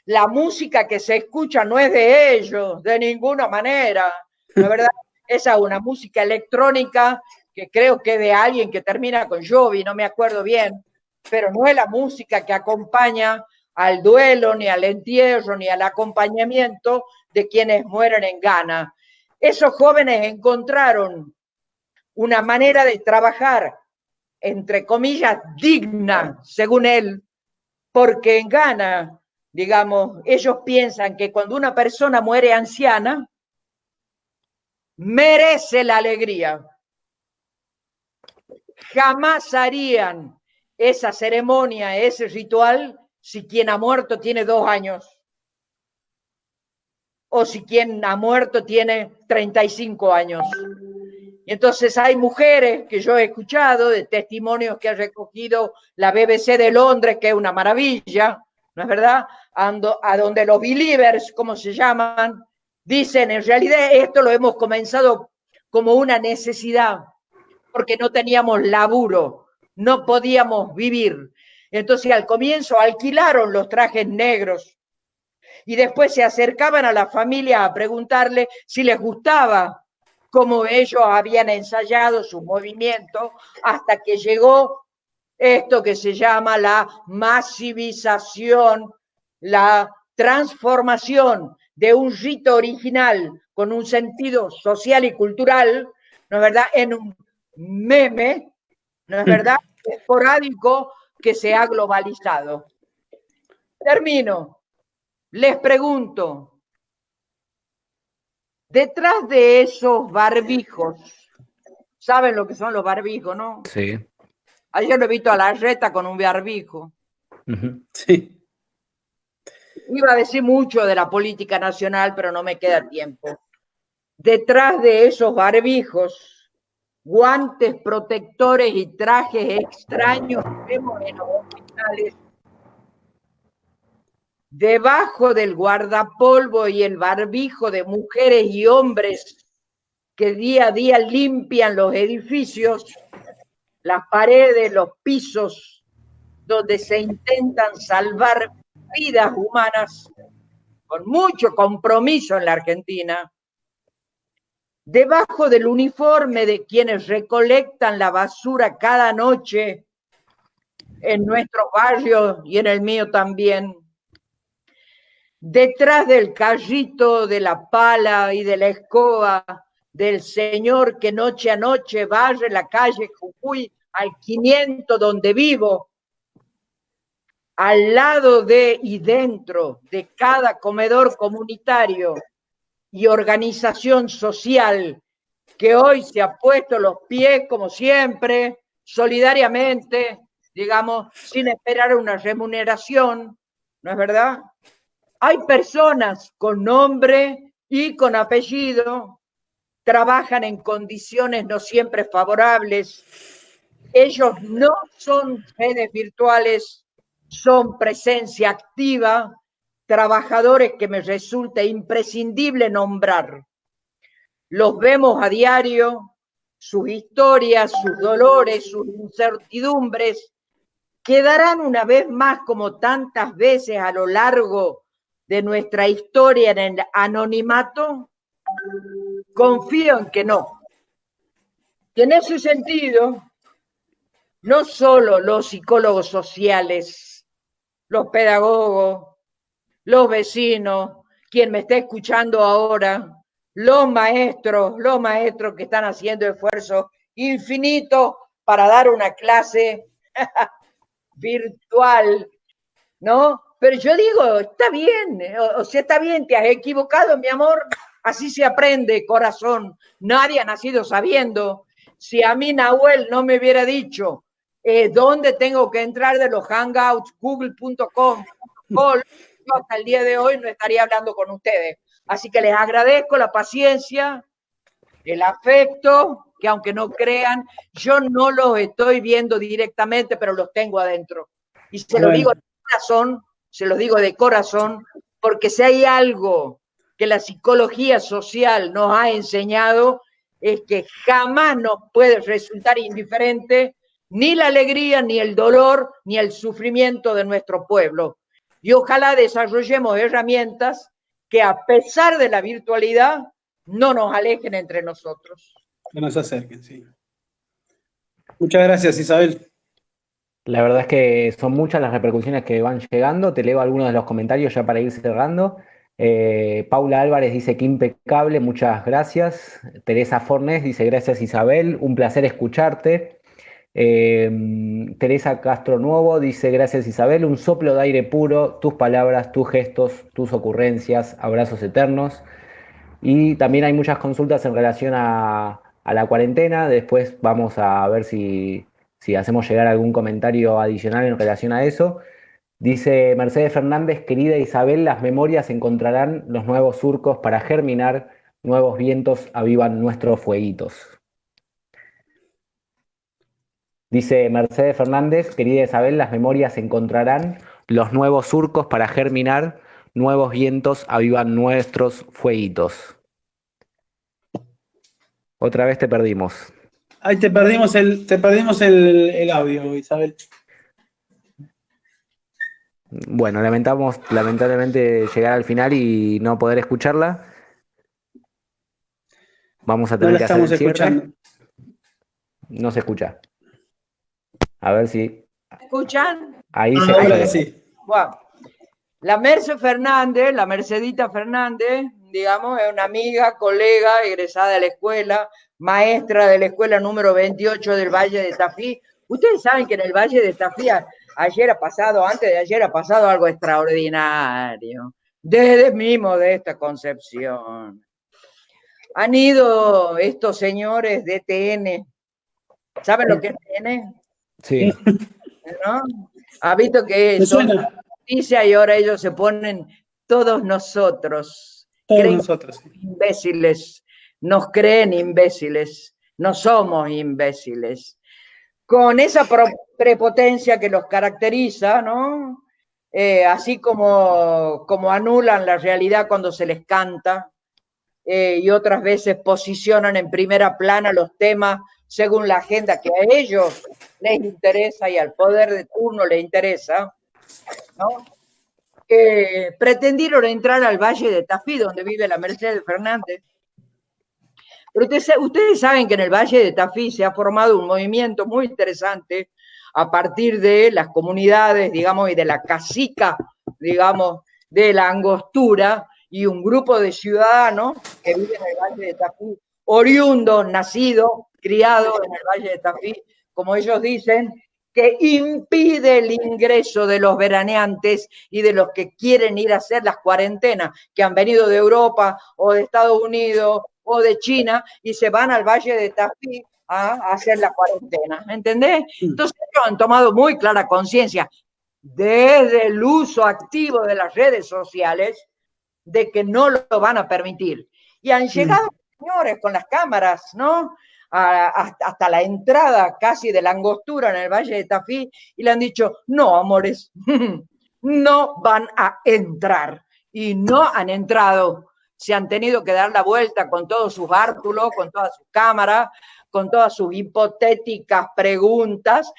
La música que se escucha no es de ellos, de ninguna manera, la verdad. Esa es una música electrónica que creo que es de alguien que termina con Jovi, no me acuerdo bien, pero no es la música que acompaña al duelo, ni al entierro, ni al acompañamiento de quienes mueren en Ghana. Esos jóvenes encontraron una manera de trabajar, entre comillas, digna, según él, porque en Ghana, digamos, ellos piensan que cuando una persona muere anciana, merece la alegría. Jamás harían esa ceremonia, ese ritual, si quien ha muerto tiene 2 años. O si quien ha muerto tiene 35 años. Y entonces hay mujeres que yo he escuchado de testimonios que ha recogido la BBC de Londres, que es una maravilla, ¿no es verdad? A donde los believers, como se llaman, dicen, en realidad esto lo hemos comenzado como una necesidad, porque no teníamos laburo, no podíamos vivir. Entonces al comienzo alquilaron los trajes negros y después se acercaban a la familia a preguntarle si les gustaba cómo ellos habían ensayado su movimiento hasta que llegó esto que se llama la masivización, la transformación de un rito original con un sentido social y cultural, ¿no es verdad?, en un meme, ¿no es verdad?, esporádico que se ha globalizado. Termino. Les pregunto, detrás de esos barbijos, ¿saben lo que son los barbijos, no? Sí. Ayer lo he visto a Larreta con un barbijo. Sí. Iba a decir mucho de la política nacional, pero no me queda tiempo. Detrás de esos barbijos, guantes protectores y trajes extraños que vemos en los hospitales, debajo del guardapolvo y el barbijo de mujeres y hombres que día a día limpian los edificios, las paredes, los pisos, donde se intentan salvar vidas humanas, con mucho compromiso en la Argentina, debajo del uniforme de quienes recolectan la basura cada noche en nuestros barrios y en el mío también, detrás del carrito, de la pala y de la escoba del señor que noche a noche barre la calle Jujuy al 500 donde vivo, al lado de y dentro de cada comedor comunitario y organización social que hoy se ha puesto los pies, como siempre, solidariamente, digamos, sin esperar una remuneración, ¿no es verdad? Hay personas con nombre y con apellido, trabajan en condiciones no siempre favorables. Ellos no son redes virtuales, son presencia activa, trabajadores que me resulta imprescindible nombrar. Los vemos a diario, sus historias, sus dolores, sus incertidumbres, quedarán una vez más, como tantas veces a lo largo de nuestra historia, en el anonimato. Confío en que no. Y en ese sentido, no solo los psicólogos sociales, los pedagogos, los vecinos, quien me está escuchando ahora, los maestros que están haciendo esfuerzos infinitos para dar una clase virtual, ¿no? Pero yo digo, está bien, o sea, está bien, te has equivocado, mi amor, así se aprende, corazón. Nadie ha nacido sabiendo. Si a mí Nahuel no me hubiera dicho dónde tengo que entrar de los hangouts, google.com, yo hasta el día de hoy no estaría hablando con ustedes. Así que les agradezco la paciencia, el afecto, que aunque no crean, yo no los estoy viendo directamente, pero los tengo adentro. Y se lo digo de corazón, se los digo de corazón, porque si hay algo que la psicología social nos ha enseñado, es que jamás nos puede resultar indiferente ni la alegría, ni el dolor, ni el sufrimiento de nuestro pueblo. Y ojalá desarrollemos herramientas que, a pesar de la virtualidad, no nos alejen entre nosotros. Que nos acerquen, sí. Muchas gracias, Isabel. La verdad es que son muchas las repercusiones que van llegando. Te leo algunos de los comentarios ya para ir cerrando. Paula Álvarez dice que impecable, muchas gracias. Teresa Fornés dice gracias Isabel, un placer escucharte. Teresa Castro Nuevo dice gracias Isabel, un soplo de aire puro, tus palabras, tus gestos, tus ocurrencias, abrazos eternos. Y también hay muchas consultas en relación a la cuarentena. Después vamos a ver si hacemos llegar algún comentario adicional en relación a eso. Dice Mercedes Fernández, querida Isabel, las memorias encontrarán los nuevos surcos para germinar, nuevos vientos avivan nuestros fueguitos. Dice Mercedes Fernández, querida Isabel, las memorias encontrarán los nuevos surcos para germinar, nuevos vientos avivan nuestros fueguitos. Otra vez te perdimos. Ahí te perdimos el audio, Isabel. Bueno, lamentablemente llegar al final y no poder escucharla. Vamos a No tener la que hacer estamos el cierre. escuchando. No se escucha. A ver si... ¿Escuchan? Ahí se Ahora escucha. sí. Bueno, la Fernández, la Mercedita Fernández, digamos, es una amiga, colega, egresada de la escuela, maestra de la escuela número 28 del Valle de Tafí. Ustedes saben que en el Valle de Tafí antes de ayer ha pasado algo extraordinario, desde mismo de esta Concepción. Han ido estos señores de TN, ¿saben lo que es TN? Sí. ¿No? Ha visto que Me son suena. noticia y ahora ellos se ponen todos nosotros. Todos Creen nosotros. imbéciles, nos creen imbéciles, no somos imbéciles. Con esa prepotencia que los caracteriza, ¿no? Así como anulan la realidad cuando se les canta, y otras veces posicionan en primera plana los temas según la agenda que a ellos les interesa y al poder de turno les interesa, ¿no? Pretendieron entrar al Valle de Tafí, donde vive la Mercedes Fernández. Pero ustedes saben que en el Valle de Tafí se ha formado un movimiento muy interesante a partir de las comunidades, digamos, y de la cacica, digamos, de la Angostura, y un grupo de ciudadanos que viven en el Valle de Tafí, oriundos, nacidos, criados en el Valle de Tafí, como ellos dicen, que impide el ingreso de los veraneantes y de los que quieren ir a hacer las cuarentenas, que han venido de Europa o de Estados Unidos o de China y se van al Valle de Tafí a hacer la cuarentena, ¿me entendés? Entonces ellos han tomado muy clara conciencia desde el uso activo de las redes sociales de que no lo van a permitir. Y han llegado señores con las cámaras, ¿no? Hasta la entrada casi de la Angostura en el Valle de Tafí y le han dicho, no, amores, no van a entrar. Y no han entrado. Se han tenido que dar la vuelta con todos sus bártulos, con todas sus cámaras, con todas sus hipotéticas preguntas.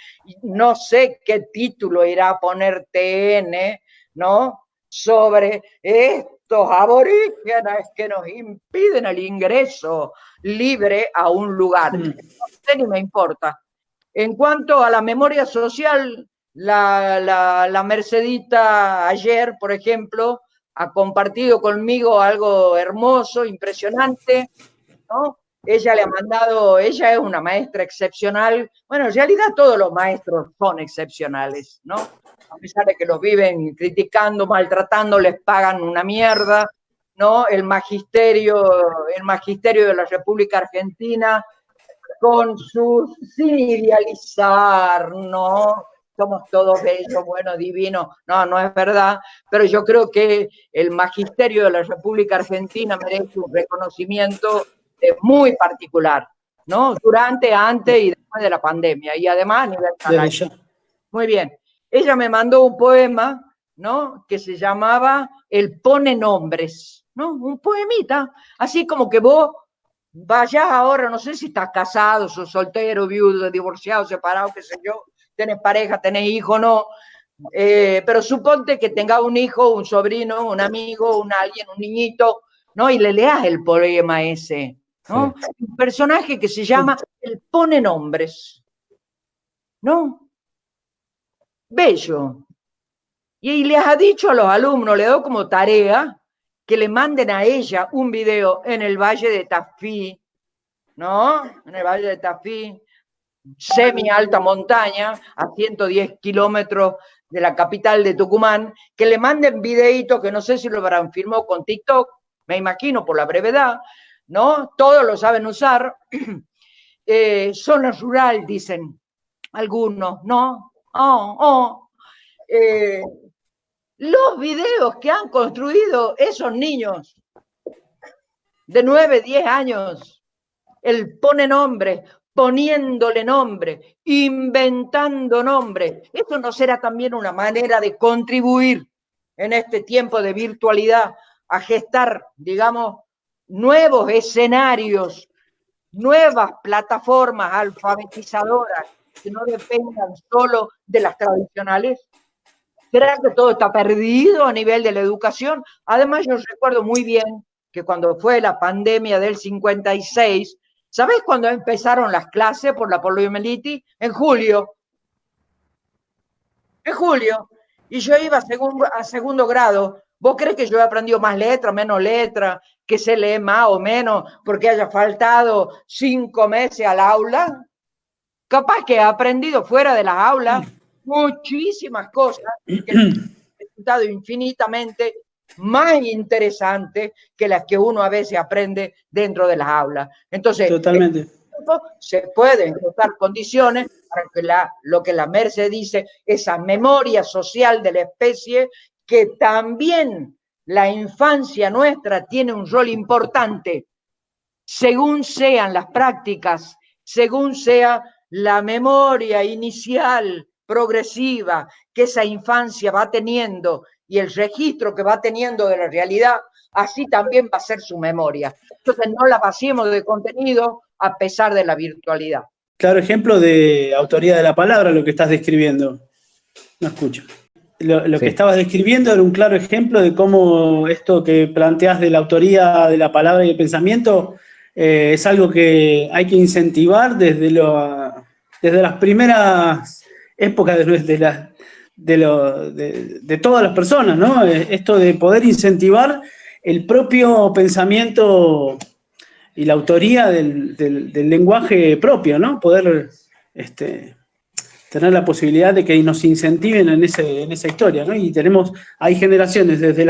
No sé qué título irá a poner TN, ¿no? Sobre estos aborígenes que nos impiden el ingreso libre a un lugar. No sé ni me importa. En cuanto a la memoria social, la Mercedita ayer, por ejemplo, ha compartido conmigo algo hermoso, impresionante, ¿no? Ella le ha mandado, ella es una maestra excepcional. Bueno, en realidad todos los maestros son excepcionales, ¿no? A pesar de que los viven criticando, maltratando, les pagan una mierda, ¿no? El magisterio de la República Argentina, con sus, sin idealizar, ¿no? Somos todos bellos, buenos, divinos. No, no es verdad, pero yo creo que el magisterio de la República Argentina merece un reconocimiento muy particular, ¿no? Durante, antes y después de la pandemia, y además a nivel nacional. Muy bien. Ella me mandó un poema, ¿no? Que se llamaba El pone nombres, ¿no? Un poemita, así como que vos vayas ahora, no sé si estás casado, sos soltero, viudo, divorciado, separado, qué sé yo, tenés pareja, tenés hijo, no, pero suponte que tengas un hijo, un sobrino, un amigo, alguien, un niñito, ¿no? Y le leas el poema ese, ¿no? Sí. Un personaje que se llama El pone nombres, ¿no? Bello. Y les ha dicho a los alumnos, le doy como tarea que le manden a ella un video en el Valle de Tafí, ¿no? En el Valle de Tafí, semi alta montaña, a 110 kilómetros de la capital de Tucumán, que le manden videitos que no sé si lo habrán filmado con TikTok, me imagino por la brevedad, ¿no? Todos lo saben usar. Zona rural, dicen algunos, ¿no? Los videos que han construido esos niños de 9, 10 años, él pone nombre, poniéndole nombre, inventando nombre. ¿Esto no será también una manera de contribuir en este tiempo de virtualidad a gestar, digamos, nuevos escenarios, nuevas plataformas alfabetizadoras que no dependan solo de las tradicionales? ¿Será que todo está perdido a nivel de la educación? Además, yo recuerdo muy bien que cuando fue la pandemia del 56, ¿sabés cuándo empezaron las clases por la poliomielitis? En julio. En julio. Y yo iba a segundo grado. ¿Vos crees que yo he aprendido más letra, menos letra, que se lee más o menos porque haya faltado 5 meses al aula? Capaz que he aprendido fuera de las aulas muchísimas cosas que han resultado infinitamente más interesantes que las que uno a veces aprende dentro de las aulas. Entonces, Totalmente. Se pueden encontrar condiciones para que lo que la Merce dice, esa memoria social de la especie, que también la infancia nuestra tiene un rol importante, según sean las prácticas, según sea la memoria inicial, progresiva, que esa infancia va teniendo y el registro que va teniendo de la realidad, así también va a ser su memoria. Entonces no la vaciemos de contenido a pesar de la virtualidad. Claro ejemplo de autoría de la palabra lo que estás describiendo. No escucho. Lo Sí. que estabas describiendo era un claro ejemplo de cómo esto que planteas de la autoría de la palabra y el pensamiento es algo que hay que incentivar desde las primeras épocas de todas las personas, ¿no? Esto de poder incentivar el propio pensamiento y la autoría del lenguaje propio, ¿no? Poder tener la posibilidad de que nos incentiven en esa historia, ¿no? Y hay generaciones desde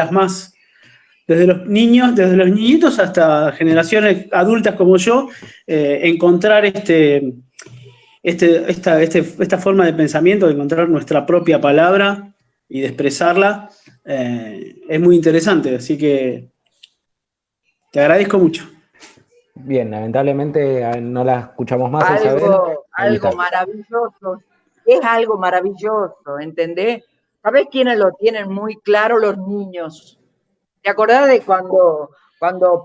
los niños, desde los niñitos hasta generaciones adultas como yo, encontrar esta forma de pensamiento, de encontrar nuestra propia palabra y de expresarla, es muy interesante, así que te agradezco mucho. Bien, lamentablemente no la escuchamos más, Isabel. Algo maravilloso, es algo maravilloso, ¿entendés? ¿Sabés quiénes lo tienen muy claro? Los niños. ¿Te acordás de cuando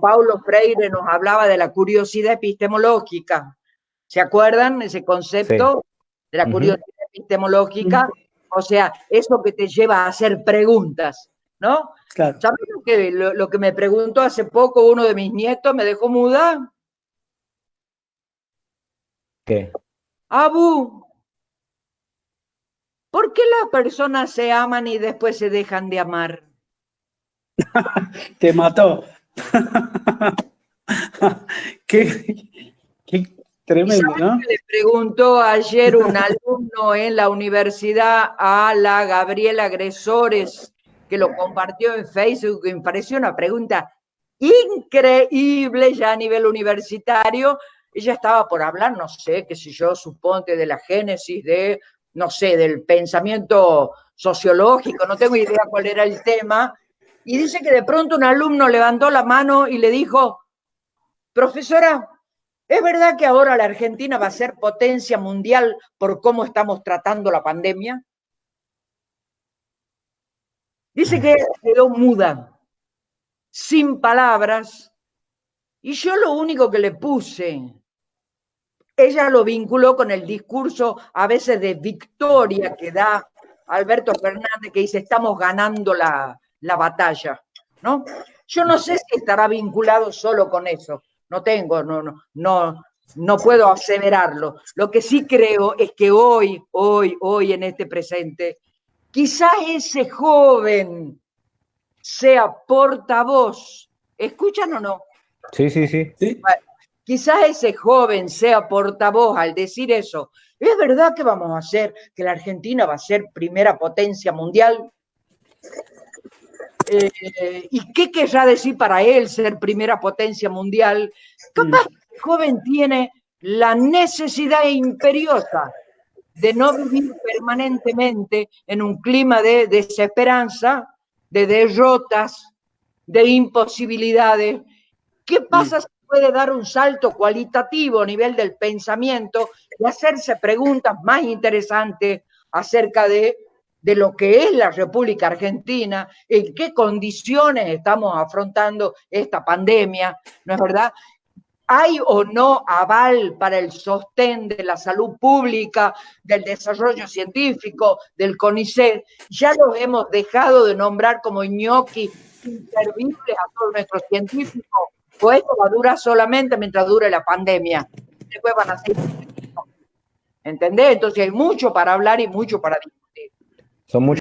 Paulo Freire nos hablaba de la curiosidad epistemológica? ¿Se acuerdan ese concepto de la curiosidad epistemológica? O sea, eso que te lleva a hacer preguntas, ¿no? Claro. ¿Sabes lo que me preguntó hace poco uno de mis nietos? Me dejó muda. ¿Qué? Abu, ¿por qué las personas se aman y después se dejan de amar? Te mató. qué tremendo, ¿no? Le preguntó ayer un alumno en la universidad a la Gabriela Gresores, que lo compartió en Facebook, y me pareció una pregunta increíble ya a nivel universitario. Ella estaba por hablar, no sé, qué sé yo, suponte de la génesis de, no sé, del pensamiento sociológico, no tengo idea cuál era el tema, y dice que de pronto un alumno levantó la mano y le dijo, profesora, ¿es verdad que ahora la Argentina va a ser potencia mundial por cómo estamos tratando la pandemia? Dice que quedó muda, sin palabras, y yo lo único que le puse, ella lo vinculó con el discurso a veces de victoria que da Alberto Fernández, que dice, estamos ganando la batalla, ¿no? Yo no sé si estará vinculado solo con eso, no puedo aseverarlo. Lo que sí creo es que hoy, en este presente, quizás ese joven sea portavoz. ¿Escuchan o no? Sí. Bueno, quizás ese joven sea portavoz al decir eso. ¿Es verdad que vamos a hacer, que la Argentina va a ser primera potencia mundial? ¿Y qué querrá decir para él ser primera potencia mundial? Capaz que el joven tiene la necesidad imperiosa de no vivir permanentemente en un clima de desesperanza, de derrotas, de imposibilidades. ¿Qué pasa si puede dar un salto cualitativo a nivel del pensamiento y hacerse preguntas más interesantes acerca de lo que es la República Argentina, en qué condiciones estamos afrontando esta pandemia, ¿no es verdad? ¿Hay o no aval para el sostén de la salud pública, del desarrollo científico, del CONICET? Ya los hemos dejado de nombrar como ñoquis inservibles a todos nuestros científicos, o esto va a durar solamente mientras dure la pandemia. Después van a ser... ¿Entendés? Entonces hay mucho para hablar y mucho para discutir. Son muchos